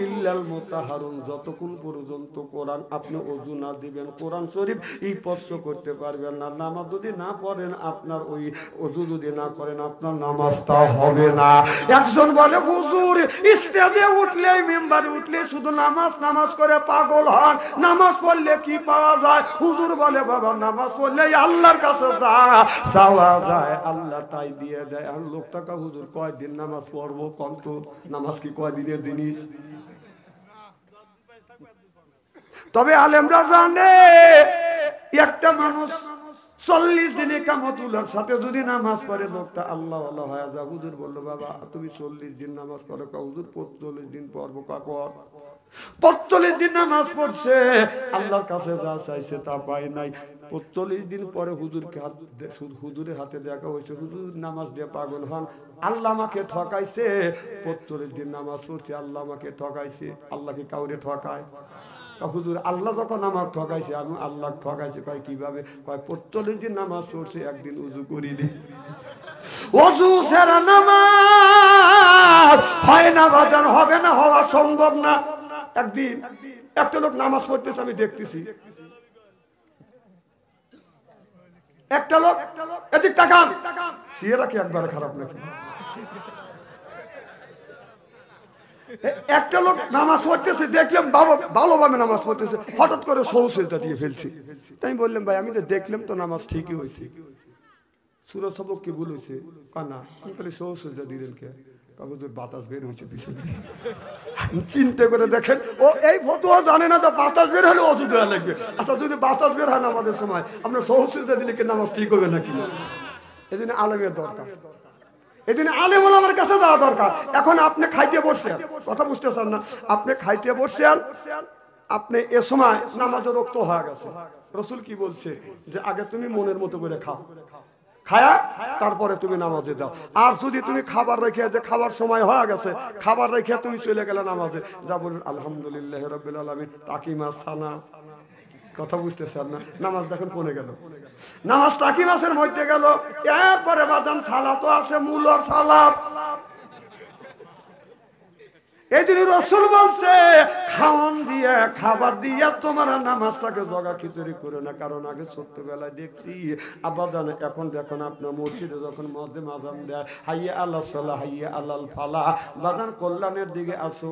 ইল্লাল মুতাহহারুন যতক্ষণ পর্যন্ত কোরআন আপনি ওযু না দিবেন কোরআন শরীফ স্পর্শ করতে পারবেন না। নামাজ যদি না পড়েন আপনার ওই ওযু যদি না করেন আপনার নামাজটা হবে না। একজন বলে হুজুর স্টেজে উঠলে মেম্বারে উঠলে শুধু নামাজ করে পাগল হন নামাজ পড়লে কি পাওয়া যায়? হুজুর বলে বাবা নামাজ পড়লে আল্লাহর কাছে যাওয়া যায় আল্লাহ তাই দিয়ে দেয়। আর লোকটাকে হুজুর কয়দিন নামাজ পড়বো কত নামাজ কি কয়দিনের জিনিস? তবে আলেমরা জানে একটা মানুষ 40 দিনে কামতুল্লাহর সাথে যদি নামাজ পড়ে লোকটা আল্লাহ আল্লাহ হয়ে যা। হুজুর বললো বাবা তুমি 40 দিন নামাজ পড়ো হুজুর 45 দিন পড়বো কাপড় 45 দিন নামাজ পড়ছে আল্লাহর কাছে যা চাইছে তা পায় নাই। 45 দিন পরে হুজুরের হাতে দেখা হয়েছে হুজুর নামাজ দিয়ে পাগল হন আল্লাহ আমাকে ঠকাইছে 45 দিন নামাজ পড়ছে আল্লাহ আমাকে ঠকাইছে। আল্লাহ কি কাউরে ঠকায়? হুজুর আল্লাহ যখন আমাকে ঠকাইছে আমি আল্লাহ ঠকাইছে কয় কিভাবে? কয় 45 দিন নামাজ পড়ছে একদিন উযু করিনি ওযু ছাড়া নামাজ হয় না বাজান হবে না হওয়া সম্ভব না। একদিন একটা লোক নামাজ পড়তেছে আমি দেখতেছি একটা লোক এদিক তাকান সিয়েরা কি একবার খারাপ নাকি? একটা লোক নামাজ পড়তেছে দেখলাম ভালোভাবে নামাজ পড়তেছে হঠাৎ করে সৌসেজদা দিয়ে ফেলছে। তাই বললাম ভাই আমি তো দেখলাম তো নামাজ ঠিকই হয়েছে সূরা সবক কি ভুল হয়েছে? কানা তাহলে সৌসেজদা দিলেন কে? বাতাস বের হয়েছে পিছনে। চিন্তা করে দেখেন ও এই ফতোয়া জানে না তো বাতাস বের হলে ওযু দেওয়া লাগবে। আচ্ছা যদি বাতাস বের হয় না আমাদের সময় আপনার সৌসেজদা দিলে কি নামাজ ঠিক হবে নাকি? এজন্য আলেমের দরকার এদিন আলেম ওলামার কাছে যাওয়া দরকার। এখন আপনি খাইতে বসছেন কথা বুঝতেছেন না আপনি খাইতে বসছেন আপনি এ সময় নামাজের রক্ত হয়ে গেছে রাসূল কি বলছে যে আগে তুমি মনের মতো করে খাও খায়া তারপরে তুমি নামাজে দাও। আর যদি তুমি খাবার রেখে যে খাবার সময় হয়ে গেছে খাবার রেখে তুমি চলে গেলে নামাজে যা বলুন আলহামদুলিল্লাহ রাব্বিল আলামিন তাকিমা সানা কথা বুঝতেছেন না নামাজ দেখুন কোনে গেল নামাজ টাকি মাসের মধ্যে গেল এরপরে বাজান সালাতও আছে মূলর সালাত এই জন্য রাসূল বলছে খাওয়ান দিয়ে খাবার দিয়ে তোমার নামাজটাকে জগা খিচুড়ি করে না। কারণ আগে ছোট্টবেলায় দেখছি আবাদান, এখন দেখুন আপনার মসজিদে যখন মুয়াজ্জিন আযান দেয় হাইয়া আলাস সালাহ হাইয়া আলাল ফালাহ, বাদান কল্যাণের দিকে আসো,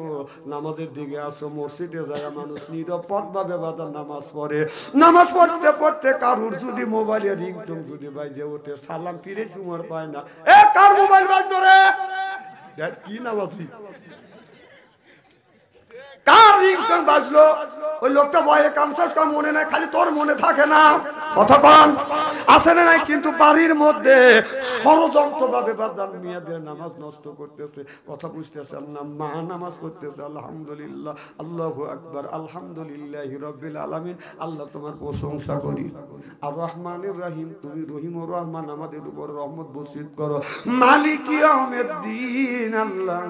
নামাজের দিকে আসো। মসজিদে যায় মানুষ নিরাপদ ভাবে বাদান নামাজ পড়ে। নামাজ পড়তে পড়তে কারুর যদি মোবাইলে রিংটোন যদি বাজে ওঠে, সালাম ফিরে সময় পায় না, এ কার মোবাইল বাজলো রে, কি নামাজি, কার রিংটোন বাজলো, ওই লোকটা ভয়ে কামসাস কাম মনে নাই, খালি তোর মনে থাকে না কতক্ষণ আসে না নাই। কিন্তু বাড়ির মধ্যে ষড়যন্ত্র ভাবে বাদান মেয়েদের নামাজ নষ্ট করতেছে, কথা বুঝতেছে না, মা নামাজ পড়তেছে আলহামদুলিল্লাহ আল্লাহু আকবার আলহামদুলিল্লাহি রাব্বিল আলামিন, আল্লাহ তোমার প্রশংসা করি, আর রহমানির রহিম, তুমি রহিম ও রহমান, আমাদের উপর রহমত বর্ষিত করো, মালিক ইয়াউমিদ্দিন, আল্লাহ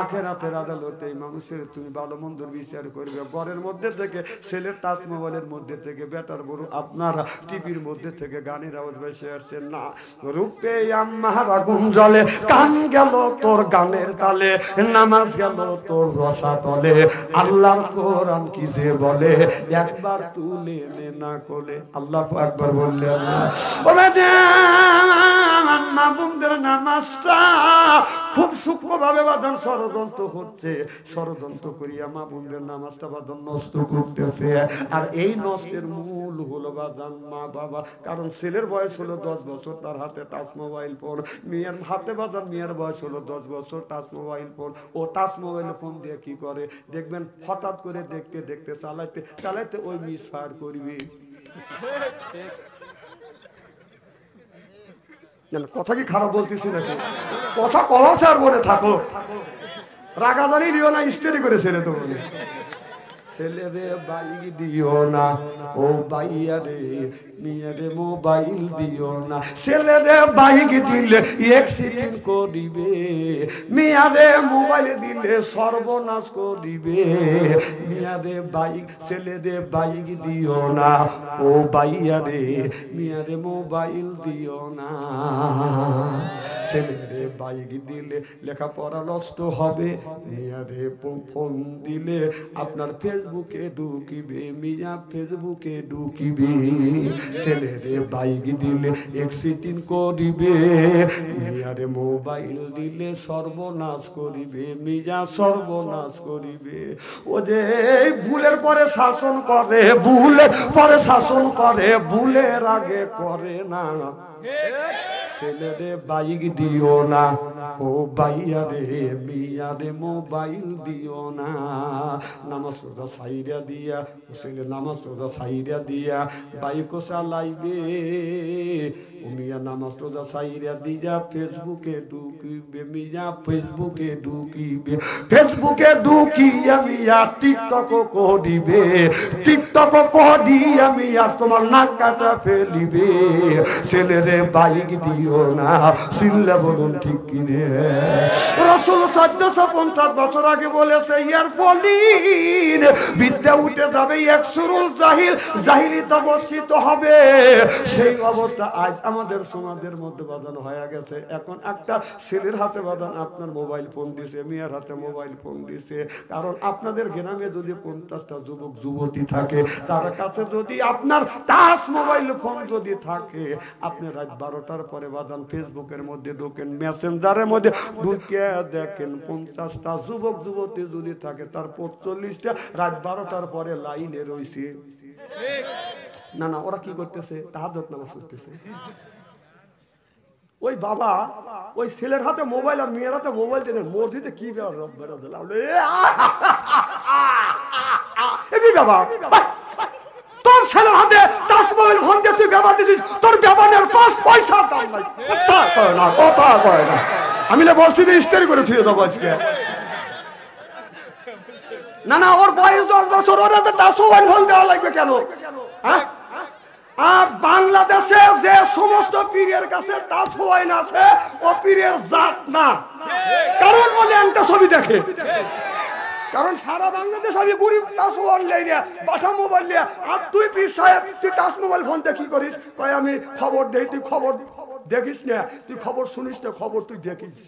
আখিরাতের আদালতে মানুষের তুমি ভালো মন্দর বিচার করবে। ঘরের মধ্যে থেকে ছেলের টাচ মোবাইলের মধ্যে থেকে, বেটার বড় আপনার টিভির মধ্যে থেকে গানের আওয়াজ ভেসে আসছে না, রূপে আমার আগুন জ্বলে, কান গেল তোর গানের তালে, নামাজ গেল তোর রসা তলে, আল্লাহর কোরআন কি যে বলে, একবার তুলে নে না কোলে, আল্লাহ একবার বললেন না। মা বোনদের নামাজটা খুব সূক্ষ্মভাবে বাঁধান ষড়যন্ত্র হচ্ছে, ষড়যন্ত্র করিয়া মা বোনদের নামাজটা বাঁধান নষ্ট করতেছে। আর এই নষ্টের মূল হলো বাঁধান মা বাবা। কারণ ছেলের বয়স হলো 10 বছর, তার হাতে টাচ মোবাইল ফোন, মেয়ের হাতে বাঁধান মেয়ের বয়স হলো 10 বছর, টাচ মোবাইল ফোন। ও টাচ মোবাইল ফোন দিয়ে কি করে দেখবেন, হঠাৎ করে দেখতে দেখতে চালাইতে চালাইতে ওই মিস ফায়ার করবি। কথা কি খারাপ বলতেছি নাকি? কথা কওয়া আর মনে থাকো, রাগাজানি দিও না, স্টেরি করে ছেড়ে তো বলে, ছেলে রে বাইক দিও না, ও বাইয়া রে মিয়া রে মোবাইল দিও না, ছেলে রে বাইক দিলে অ্যাক্সিডেন্ট করিবে, মিয়া রে মোবাইল দিলে সর্বনাশ করিবে, মিয়া রে বাইক, ছেলে রে বাইক দিও না, ও বাইয়া রে মিয়া রে মোবাইল দিও না, ছেলে রে বাইক দিলে লেখাপড়া নষ্ট হবে, মিয়া রে ফোন দিলে আপনার ফেসবুকে ঢুকিবে, মিয়া ফেসবুকে ঢুকিবে, ছেলে রে বাইক দিলে অ্যাক্সিডেন্ট করিবে, মিয়া রে মোবাইল দিলে সর্বনাশ করিবে, মিয়া সর্বনাশ করিবে। ও যে ভুলের পরে শাসন করে, ভুলের পরে শাসন করে, ভুলের আগে করে না, ছেলে রে বাইক দিও না, ও বাইয়া রে মিয়া রে মোবাইল দিও না, নামাজ রোজা সাইরা দিয়া, ছেলে নামাজ রোজা সাইরা দিয়া বাইকও চালাইবে, ও মিয়া নামাজ রোজা সাইরা দিয়া ফেসবুকে ঢুকিবে, মিয়া ফেসবুকে ঢুকিবে, ফেসবুকে ঢুকিয়া মিয়া টিকটক করিবে, টিকটক করিয়া মিয়া তোমার নাক কাটা ফেলিবে, ছেলে রে বাইক দিও না, চিল্লা বলুন ঠিক কিনে। রাসূল 1450 বছর আগে বলেছে, ইয়ার ফলিন বিদ্যা উঠে যাবে, একসুরুল জাহিল, জাহিলিতা বর্ষিত হবে। সেই অবস্থা আজ আমাদের সমাজের মধ্যে বাঁধানো হয়ে গেছে। এখন একটা ছেলের হাতে বাঁধান আপনার মোবাইল ফোন দিছে, মেয়ের হাতে মোবাইল ফোন দিছে। কারণ আপনাদের গ্রামে যদি 50টা যুবক যুবতী থাকে, তার কাছে যদি আপনার টাচ মোবাইল ফোন যদি থাকে, আপনি রাত 12টার পরে বাঁধান ফেসবুকের মধ্যে ঢোকেন, মেসেঞ্জারের মধ্যে ঢুকে দেখেন 50টা যুবক যুবতী যদি থাকে, তার 45টা রাত 12টার পরে লাইনে রয়েছে। না না, ওরা কি করতেছে? তাহাজ্জুদ নামাজ পড়তেছে। ওই বাবা ওই ছেলের হাতে মোবাইল আর মেয়ের হাতে মোবাইল দিলেন, মসজিদে কি বাবা, তোর ছেলের হাতে টাচ মোবাইল ফোন দিয়ে তুই ব্যবহার দিছিস, তোর ব্যবহারের 5 পয়সা দাম নাই। কথা কয় না, কথা কয় না। আমি না বলছি যে স্টেরি করে থুয়ে যাবো আজকে। না না, ওর বয়স 10 বছর, ওর হাতে টাচ মোবাইল ফোন দেওয়া লাগবে কেন? হ্যাঁ, আর বাংলাদেশে যে সমস্ত পীরের কাছে টাচ মোবাইল আছে, ও পীরের জাত না। কারণ বলে একটা ছবি দেখে, কারণ সারা বাংলাদেশ আমি গরিব টাচ মোবাইল নেই না, বাটা মোবাইল নিয়ে। আর তুই পীর সাহেব, তুই টাচ মোবাইল ফোনটা কি করিস? কয় আমি খবর দেই। তুই খবর দেখিস না, তুই খবর শুনিস না, খবর তুই দেখিস।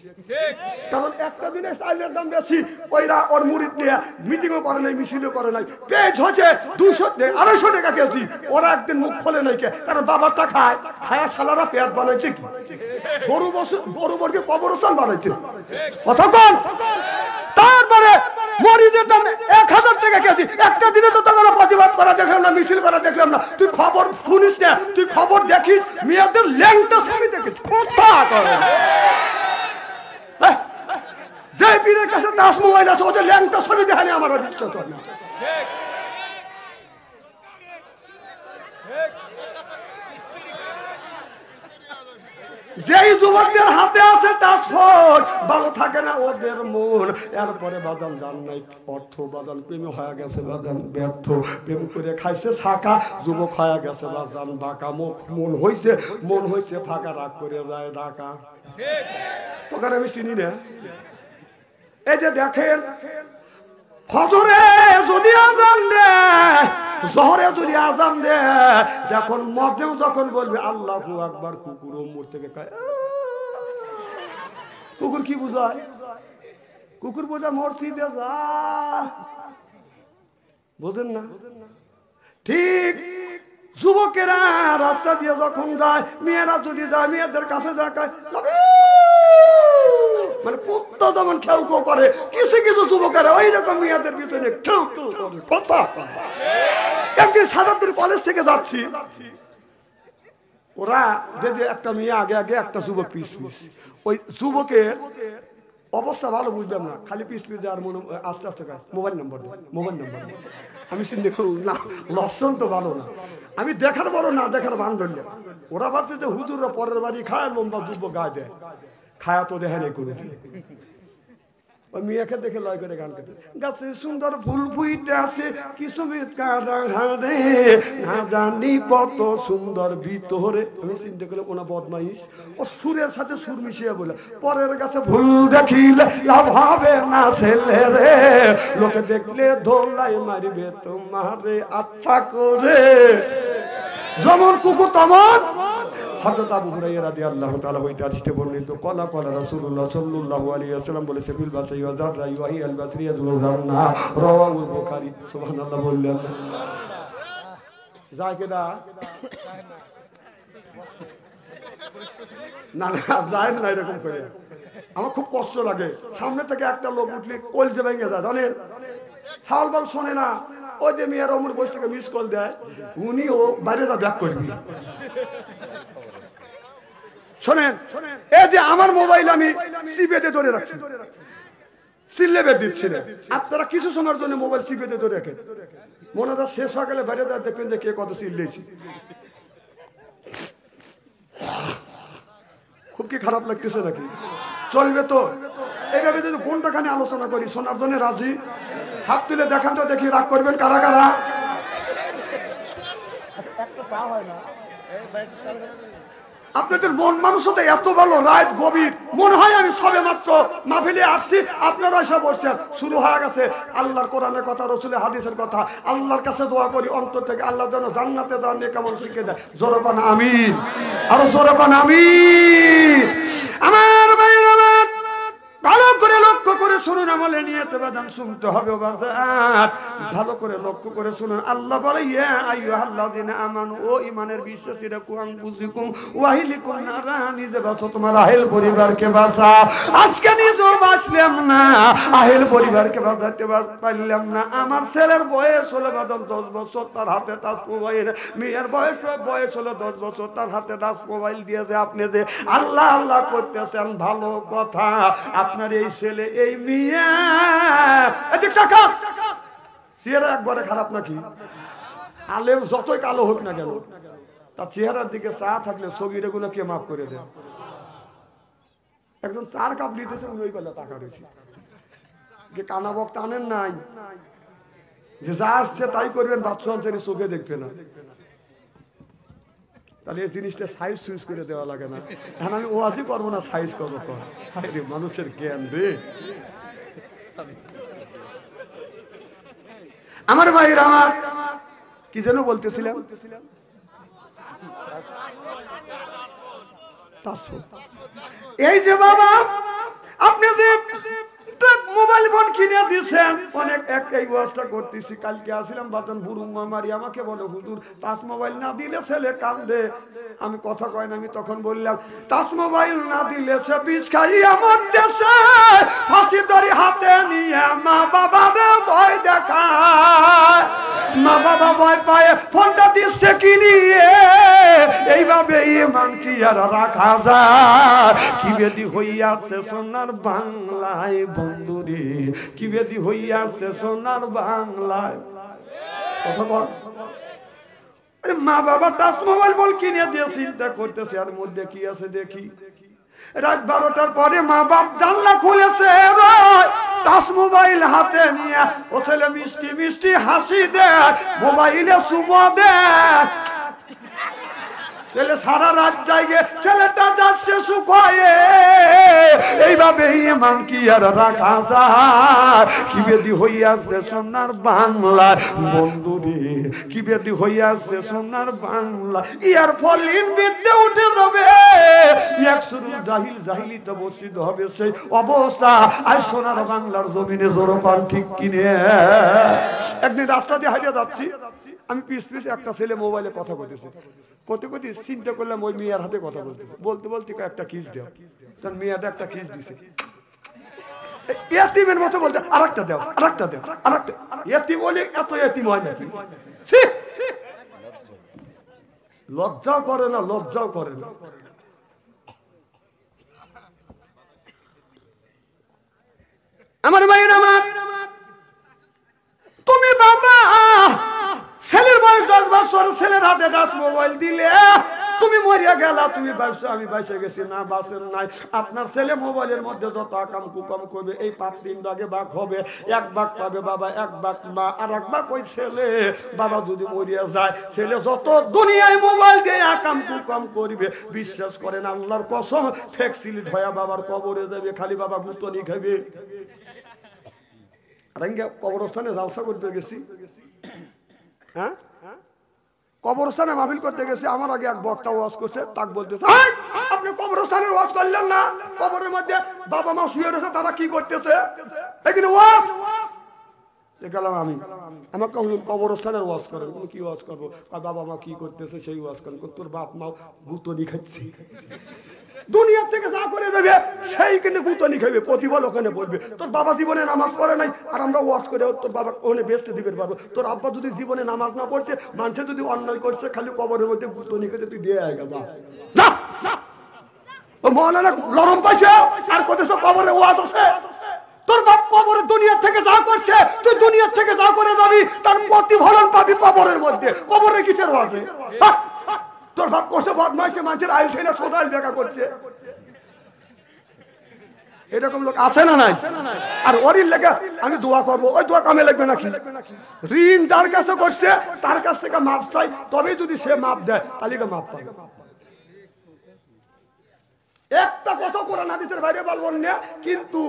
কারণ একটা দিনে চাইলের দাম বেশি, ওইরা ওর মুড়িদ নিয়ে মিটিংও করে নাই, মিছিলও করে নাই, পেজ হচ্ছে 200-250 টাকা কেজি, ওরা একদিন মুখ খোলে নাই কে, কারণ বাবারটা খায়, খায়া শালারা পেট বানাইছে কি, গরু বর্গে কবরস্থান বানাইছে, কথা কন। তারপরে মরিচের দাম 1000 টাকা কেজি, একটা দিনে তো তোমরা প্রতিবাদ করা দেখলাম না, মিছিল করা দেখলাম না, তুই খবর শুনিস না, তুই খবর দেখিস, মেয়েদের ল্যাংটা ছবি দেখিস, কথা করে যে পীরের কাছে 10 মোবাইল আছে, ওদের ল্যাংটা ছবি দেখানি আমার বিশ্বাস হয় না। যেই যুবকদের হাতে আছে টাচফোন, ভালো থাকে না ওদের মন। এরপরে বাজান জান নাই অর্থ, বাজান প্রেম হয়ে গেছে, বাজান ব্যর্থ, প্রেম করে খাইছে ছাকা, যুবক হয়ে গেছে বাজান বাঁকা, মন হয়েছে ফাঁকা, রাগ করে যায় ঢাকা। তোকে আমি চিনি না। এই যে দেখেন, ফজরে যদি আজান দেয়, জোহরে যদি আজান দেয়, যখন মধ্যে যখন বলবে আল্লাহু আকবার, কুকুর মুখ থেকে খায়। কুকুর কি বুঝায়? কুকুর বোঝা মসজিদে যা, বোঝেন না? ঠিক যুবকেরা রাস্তা দিয়ে যখন যায়, মেয়েরা যদি যায়, মেয়েদের কাছে যায়, মানে কুত্তা যেমন খেউ কেউ করে, কিছু কিছু যুবকেরা ওই রকম মেয়েদের পিছনে খেউ কেউ করে, কথা। একদিন সাদাপুর কলেজ থেকে যাচ্ছি, ওরা যে একটা মেয়ে আগে আগে, একটা যুবক পিছ পিছ, ওই যুবকের অবস্থা ভালো বুঝলাম না, খালি পিছ পিছ যাওয়ার মনে আস্তে আস্তে কাজ, মোবাইল নাম্বার আমি চিন্তা করি না, লক্ষণ তো ভালো না, আমি দেখার বড় না দেখার বান ধরলাম। ওরা ভাবছে যে হুজুররা পরের বাড়ি খায়, লম্বা যুবক গায়ে দেয়, খায়া তো দেখে নেই কোনো। ওই মেয়েকে দেখে লয় করে গান করতে, গাছে সুন্দর ফুল ফুইতে আছে, কিছু না জানি কত সুন্দর ভিতরে। আমি চিন্তা করে ওনা বদমাইশ, ও সুরের সাথে সুর মিশিয়ে বলে, পরের গাছে ফুল দেখিলে লাভ হবে না ছেলে রে, লোকে দেখলে ধোলাই মারিবে তোমারে আচ্ছা করে, যেমন কুকুর তেমন। হযরত আবু হুরায়রা রাদিয়াল্লাহু তাআলা হইতে হাদিসে বর্ণিত, কলা রাসূলুল্লাহ সাল্লাল্লাহু আলাইহি ওয়াসাল্লাম বলেছে, ফিল বাসাই ওয়া যাররা ইউহি আল বাসরিয়াতুল জান্নাহ, রাওয়াহুল বুখারী। সুবহানাল্লাহ বললেন যায় কেডা? না না যায় না, এরকম করে আমার খুব কষ্ট লাগে। সামনে থেকে একটা লোক উঠলে কলজে ভেঙে যায়, জানেন? ছাল বল শোনে না, ওই যে মেয়ের অমর বসে থেকে মিস কল দেয়, উনিও বাইরে যা ব্যাক করবি। শোনেন, এই যে আমার মোবাইল আমি সিপেতে ধরে রাখছি, সিলেবে দিচ্ছিলেন, আপনারা কিছু সময়ের জন্য মোবাইল সিপেতে ধরে রাখেন, মনে হয় শেষ হয়ে গেলে বাইরে যা দেখবেন যে কে কত চিল্লেছি। খুব কি খারাপ লাগতেছে নাকি? চলবে তো? এইভাবে যদি কোনটাখানে আলোচনা করি, শোনার জন্য রাজি? হাত তুলে দেখান তো দেখি, রাগ করবেন কারা কারা? আপনাদের মন মানসিকতা এত ভালো, রাত গভীর, মনে হয় আমি সবে মাত্র মাহফিলে আসছি, আপনারা এসে বসছেন, শুরু হয়ে গেছে আল্লাহর কোরআনের কথা, রাসূলের হাদিসের কথা। আল্লাহর কাছে দোয়া করি অন্তর থেকে, আল্লাহ যেন জান্নাতে যাওয়ার নেক আমল শিখিয়ে দেয়। জোরে কোন আমিন, আরো জোরে কোন আমিন। আমার ভাইরা, আমার ভালো করে লক্ষ্য করে শুনুন, আমলে নিয়তে বাদান শুনতে হবে বাদান, ভালো করে লক্ষ্য করে শুনুন। আল্লাহ বলে, ইয়া আইয়ুহাল্লাযিনা আমানু, ও ঈমানের বিশ্বাসীরা, কু আনফুসিকুম ওয়া আহলিকুম নারা, নিজে বাঁচো, তোমার আহল পরিবারকে বাঁচাও। আজকে নিজেও বাঁচলাম না, আহল পরিবারকে বাঁচাতে পারলাম না। আমার ছেলের বয়স হলো বাদান 10 বছর, তার হাতে টাচ মোবাইল। মেয়ের বয়স হলো 10 বছর, তার হাতে টাচ মোবাইল দিয়েছে। আপনি যে আল্লাহ আল্লাহ করতেছেন, ভালো কথা। আপনার এই ছেলে, এই মিয়া, চেহারা একবারে খারাপ নাকি? আলেম যতই কালো হোক না কেন, তার চেহারার দিকে চা থাকলে সগিরে গুলো কে মাফ করে দেন। একজন 4 কাপ নিতেছে, উনি ওই বেলা টাকা রয়েছে, যে কানা বক্তা আনেন নাই, যে যা আসছে তাই করবেন, বাচ্চা চোখে দেখবে না। তাহলে এই জিনিসটা সাইজ সুইজ করে দেওয়া লাগে না। এখন আমি ওয়াজই করবো না, সাইজ করবো তো। মানুষের জ্ঞান রে আমার ভাইয়ের। আমার কি যেন বলতেছিলাম, এই যে বাবা আপনি যে মোবাইল ফোন কিনে দিয়েছেন, অনেক এই ওয়াজটা করতেছি, কালকে আসলাম বাতন বুড়ুম মামারি আমাকে বলো হুজুর টাচ মোবাইল না দিলে ছেলে কান্দে। আমি কথা কয় না, আমি তখন বললাম টাচ মোবাইল না দিলে সে বিষ খাইয়া মরতেছে, ফাঁসি দড়ি হাতে নিয়ে মা বাবারে ভয় দেখায়, মা বাবা ভয় পায় ফোনটা দিচ্ছে কিনিয়ে। এইভাবে ইমান কি আর রাখা যায়? কি বেদি হইয়াছে সোনার বাংলায় বন্ধুরে, কি বেদি হইয়াছে সোনার বাংলায়। কথা বল, মা বাবা টাচ মোবাইল বল কিনে দিয়ে চিন্তা করতেছে আর মধ্যে কি আছে দেখি। রাত 12টার পরে মা বাপ জানলা খুলেছে, টাচ মোবাইল হাতে নিয়ে ও ছেলে মিষ্টি মিষ্টি হাসি দেয়, মোবাইলে চুমো দেয়। ছেলে সারা রাত জাগে, ছেলেটা যাচ্ছে শুকায়ে। এইভাবে ইমান কি আর রাখা যায়? কি বেদি হইয়াছে সোনার বাংলা বন্ধুরে, কি বেদি হইয়াছে সোনার বাংলা। ইয়ার ফলিন বিদ্যে উঠে যাবে, এক শুরু জাহিল জাহিলিতে বসিত হবে সেই অবস্থা। আর সোনার বাংলার জমিনে জোরকন ঠিক কিনে। একদিন রাস্তা দিয়ে হারিয়ে যাচ্ছি, আমি পিস একটা ছেলে মোবাইলে কথা বলতেছে, কত চিন্তা করলাম ওই মেয়ের হাতে কথা বলতে বলতে একটা কিস দেও, তার মেয়েটা একটা কিস দিছে। এতিমের মতো বলতে আরেকটা দেও, আরেকটা দেও, আরেকটা। এতিম বলে এত এতিম হয় নাকি? লজ্জাও করে না, লজ্জাও করে না। আমার ভাইয়ের আমার, তুমি বাবা ছেলের বয়স 10 বছর, ছেলের হাতে টাচ মোবাইল দিলে তুমি মরিয়া গেলা। তুমি বাইসো, আমি বাইসে গেছি না, বাসের নাই। আপনার ছেলে মোবাইলের মধ্যে যত আকাম কুকাম করবে, এই পাপ 3 ভাগে ভাগ হবে। 1 ভাগ পাবে বাবা, 1 ভাগ মা, আর 1 ভাগ ওই ছেলে। বাবা যদি মরিয়া যায়, ছেলে যত দুনিয়ায় মোবাইল দিয়ে আকাম কুকাম করবে, বিশ্বাস করেন আল্লাহর কসম, ফ্যাক্সিলিট হয়ে বাবার কবরে যাবে, খালি বাবা গুতনি খাবে। কবরস্থানে জালসা করতে গেছি, হ্যাঁ কবরস্থানে মাহফিল করতে গেছে। আমার আগে এক বক্তা ওয়াজ করছে, তাক বলতেছে আপনি কবরস্থানের ওয়াজ করলেন না? কবরের মধ্যে বাবা মা শুয়ে রয়েছে, তারা কি করতেছে এখানে ওয়াজ গেলাম আমি। আমার কখন কবরস্থানের ওয়াজ করেন, তুমি কি ওয়াজ করবো? বাবা মা কি করতেছে সেই ওয়াজ করেন। তোর বাপ মা গুতনি খাচ্ছে, দুনিয়া থেকে যা করে দেবে সেই কিন্তু গুতনি খাইবে, প্রতিফল ওখানে বলবে। তোর বাবা জীবনে নামাজ পড়ে নাই, আর আমরা ওয়াজ করে তোর বাবা ওখানে বেস্ট দিবে পারবো। তোর আব্বা যদি জীবনে নামাজ না পড়ছে, মানুষে যদি অন্যায় করছে, খালি কবরের মধ্যে গুতনি খেতে তুই দিয়ে আয় যা। ও মৌলানা লরম পাইছে আর কোথায় কবরে ওয়াজ আছে। তোর বাপ কবরে দুনিয়া থেকে যা করছে, তুই দুনিয়া থেকে যা করে যাবি, তার প্রতিফলন পাবি কবরের মধ্যে। কবরের কিসের ওয়াজ? তোর বাপ কষ্ট বদমাইশে মানুষের আইল ঠেলে ছোটাইল দেখা করছে, এরকম লোক আছে না নাই? আর ওরির লেগে আমি দোয়া করবো, ওই দোয়া কামে লাগবে নাকি? ঋণ যার কাছে করছে তার কাছ থেকে মাপ চাই, তবে যদি সে মাপ দেয় তাহলে মাপ পাবে। একটা কথা কোরআন হাদিসের বাইরে বলবো না, কিন্তু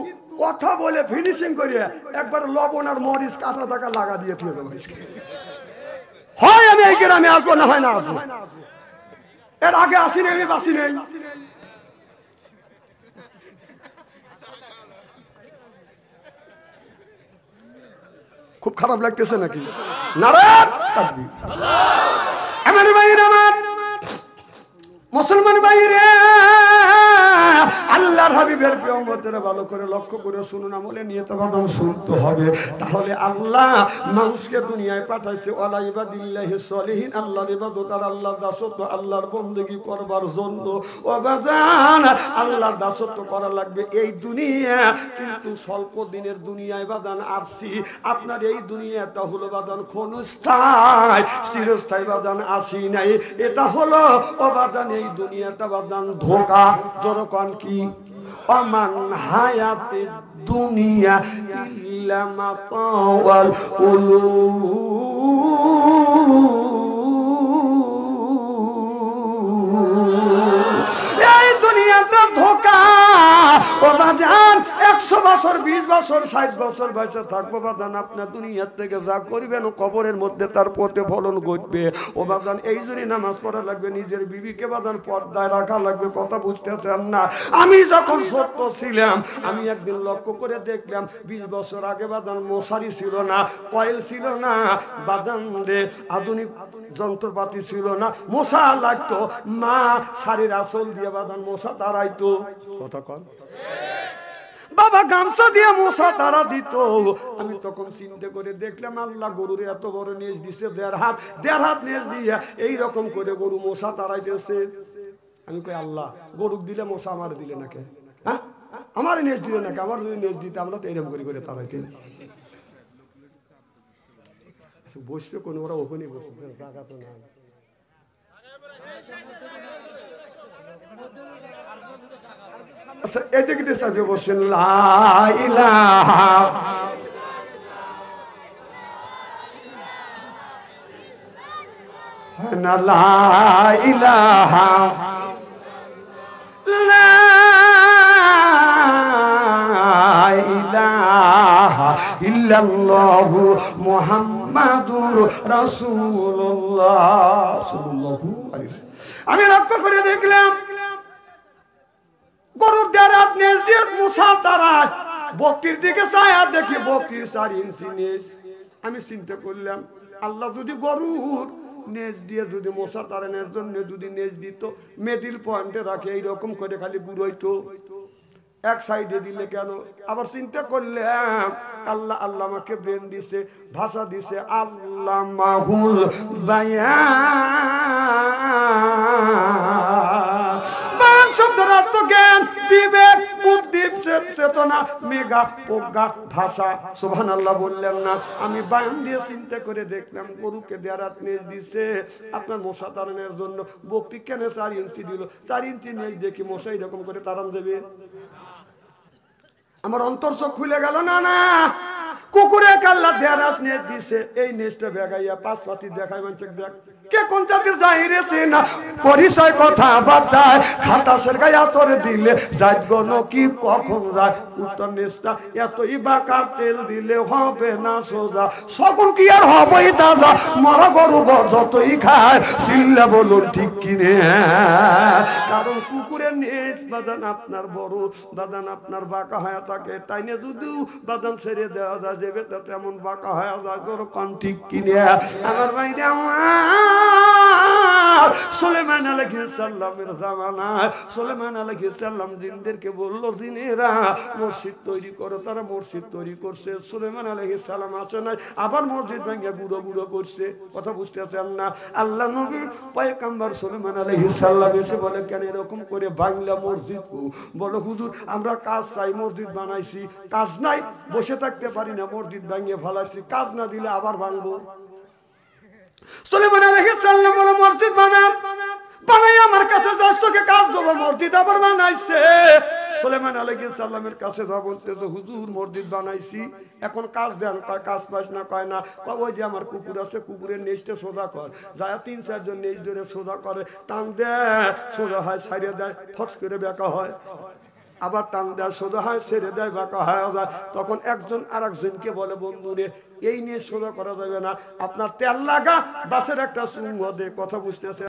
কথা বলে ফিনিশিং করিয়ে একবার লবণ আর মরিচ কাঁচা টাকা লাগা দিয়ে দিয়ে দেবো। হয় আমি এই গ্রামে আসবো, না হয় না আসবো। এর আগে আসিনি, আমি বাসি নেই। খুব খারাপ লাগতেছে নাকি? নারায়ণ তাকবীর। আমার ভাইরা, আমার মুসলমান ভাইরা, আল্লাহর হাবিবের প্রিয় উম্মতেরা ভালো করে লক্ষ্য করে শুনুন, আমলে নিয়ে তখন শুনতে হবে। তাহলে আল্লাহ মানুষকে দুনিয়ায় পাঠাইছে ওয়ালা ইবাদিল্লাহি সলিহিন, আল্লাহর ইবাদত আর আল্লাহর দাসত্ব, আল্লাহর বندگی করবার জন্য। ও বাজান, আল্লাহর দাসত্ব করা লাগবে এই দুনিয়া, কিন্তু স্বল্প দিনের দুনিয়ায় বাদান আসছি। আপনার এই দুনিয়াটা হলো বাদান ক্ষণস্থায়ী, চিরস্থায়ী বাদান আসি নাই। এটা হলো ও বাদান, এই দুনিয়াটা বাদান ধোঁকা। জোরকন কি? অমান হায়াতে দুনিয়া ইল্লা মাতাওয়াল গুরুর। এই দুনিয়াটা ধোঁকা। ও বাজান 100 বার বছর 20 বছর 60 বছর বয়সে থাকবো বাদান, আপনার দুনিয়ার থেকে যা করবেন কবরের মধ্যে তার প্রতিফলন ঘটবে। ও বাদান এই জন্যই নামাজ পড়া লাগবে, নিজের বিবিকে বাদান পর্দায় রাখা লাগবে। কথা বুঝতেছেন না? আমি যখন ছোট্ট ছিলাম আমি একদিন লক্ষ্য করে দেখলাম 20 বছর আগে বাদান মশারি ছিল না, কয়েল ছিল না বাদান রে, আধুনিক যন্ত্রপাতি ছিল না, মশা লাগতো, মা শাড়ির আঁচল দিয়ে বাদান মশা তাড়াইতো। কথা কন, বাবা গামছা দিয়ে মশা তারা দিত। আমি তখন চিন্তা করে দেখলাম আল্লাহ গরুর এত বড় নেজ দিছে, 1.5 হাত নেজ দিয়ে এইরকম করে গরু মশা তাড়াইতেছে। আমি কই আল্লাহ গরুক দিলে মশা আমার দিলে নাকি? হ্যাঁ আমার নেজ দিলে নাকি? আমার যদি নেজ দিতে আমরা তো এরকম করে তাড়াইতে বসবে কোন, ওরা ওখানে বসবে, জায়গা তো নাই। আচ্ছা এদিকে সাথে বসেন, লা ইলাহা না, লা ইলাহা লা ইলাহা ইল্লাল্লাহু মুহাম্মাদুর রাসূলুল্লাহ সাল্লাল্লাহু আলাইহি ওয়াসাল্লাম। আমি লক্ষ্য করে দেখলাম গরুর 1.5 হাত নেজ দিয়ে মশা তাড়ায়। বকরির দিকে চায়া দেখি বকরির 4 ইঞ্চি নেজ। আমি চিন্তা করলাম আল্লাহ যদি গরুর নেজ দিয়ে যদি মশা তাড়ানোর জন্য যদি নেজ দিত, মেদিল পয়েন্টে রাখে এইরকম করে খালি গুড়াইতো, এক সাইডে দিলে কেন? আবার চিন্তা করলাম আল্লাহ আমাকে ব্রেন দিছে, ভাষা দিছে, আল্লাহ মাহুল বায়ান শব্দের অর্থ জ্ঞান, বিবেক, বুদ্ধি, চেতনা, মেগা, প্রজ্ঞা, ভাষা। সুবহানাল্লাহ বললেন না? আমি বায়ান দিয়ে চিন্তা করে দেখলাম গরুকে 1.5 হাত নেজ দিছে আপনার মশা তাড়ানোর জন্য, বকরি কেন 4 ইঞ্চি দিল? 4 ইঞ্চি নেজ দেখি মশা এরকম করে তাড়ান দেবে? আমার অন্তর চোখ খুলে গেল। না না, কুকুরে কাল্লা 1.5 হাত নেজ দিছে, এই নেজটা বেগাইয়া 5 পাতি দেখাই মানছে, দেখ কে কোন জাতির জাহিরেছে না পরিচয় কথা বার্তায় খাতাসের গায়ে আতর দিলে যাই গণ কি কখন যায় উত্তর নেজটা এতই বাঁকা, তেল দিলে হবে না সোজা, সকল কি আর হবেই তাজা, মরা গরু যতই খায় চিল্লা বলুন ঠিক কিনে। কারণ কুকুরের নেজ বাদান আপনার বড়, বাদান আপনার বাঁকা হয়ে থাকে, তাই না যদি বাদান ছেড়ে দেওয়া যায় যাবে তাতে এমন বাঁকা হয়ে যায়, কোন ঠিক কিনে। আমার বাইরে সুলাইমান আলাইহিস সালামের জামানায় সুলাইমান আলাইহিস সালাম জিনদেরকে বলল, জিনেরা মসজিদ তৈরি করো। তারা মসজিদ তৈরি করছে। সুলাইমান আলাইহিস সালাম আসে নাই, আবার মসজিদ ভেঙে গুঁড়ো গুঁড়ো করছে। কথা বুঝতেছেন না? আল্লাহ নবী পয়গম্বর সুলাইমান আলাইহিস সালাম এসে বলে, কেন এরকম করে বাংলা মসজিদ? বলো হুজুর আমরা কাজ চাই, মসজিদ বানাইছি, কাজ নাই, বসে থাকতে পারি না, মসজিদ ভেঙে ফেলাইছি, কাজ না দিলে আবার ভাঙবো। সুলাইমান আলাইহিস সালাম বলে, মসজিদ বানাই আমার কাছে যাস, তোকে কাজ দেবো। মসজিদ আবার বানাইছে। সুলাইমান আলাইহিস সালামের কাছে যা বলতেছে, হুজুর মসজিদ বানাইছি, এখন কাজ দেন। কয় কাজ পাস না? কয় না। ওই যে আমার কুকুর আছে, কুকুরের নেজটা সোজা কর। যায় 3-4 জন নেজ ধরে সোজা করে, টান দেয় সোজা হয়, ছাড়িয়ে দেয় ফস করে বেঁকা হয়, আবার টান দেয় সোজা হয়, ছেড়ে দেয় বাঁকা হয়ে যায়। তখন একজন আর একজনকে বলে, বন্ধুরে এই নিয়ে সোজা করা যাবে না, আপনার তেল লাগা বাসের একটা চুম্ব দে। কথা বুঝতেছে?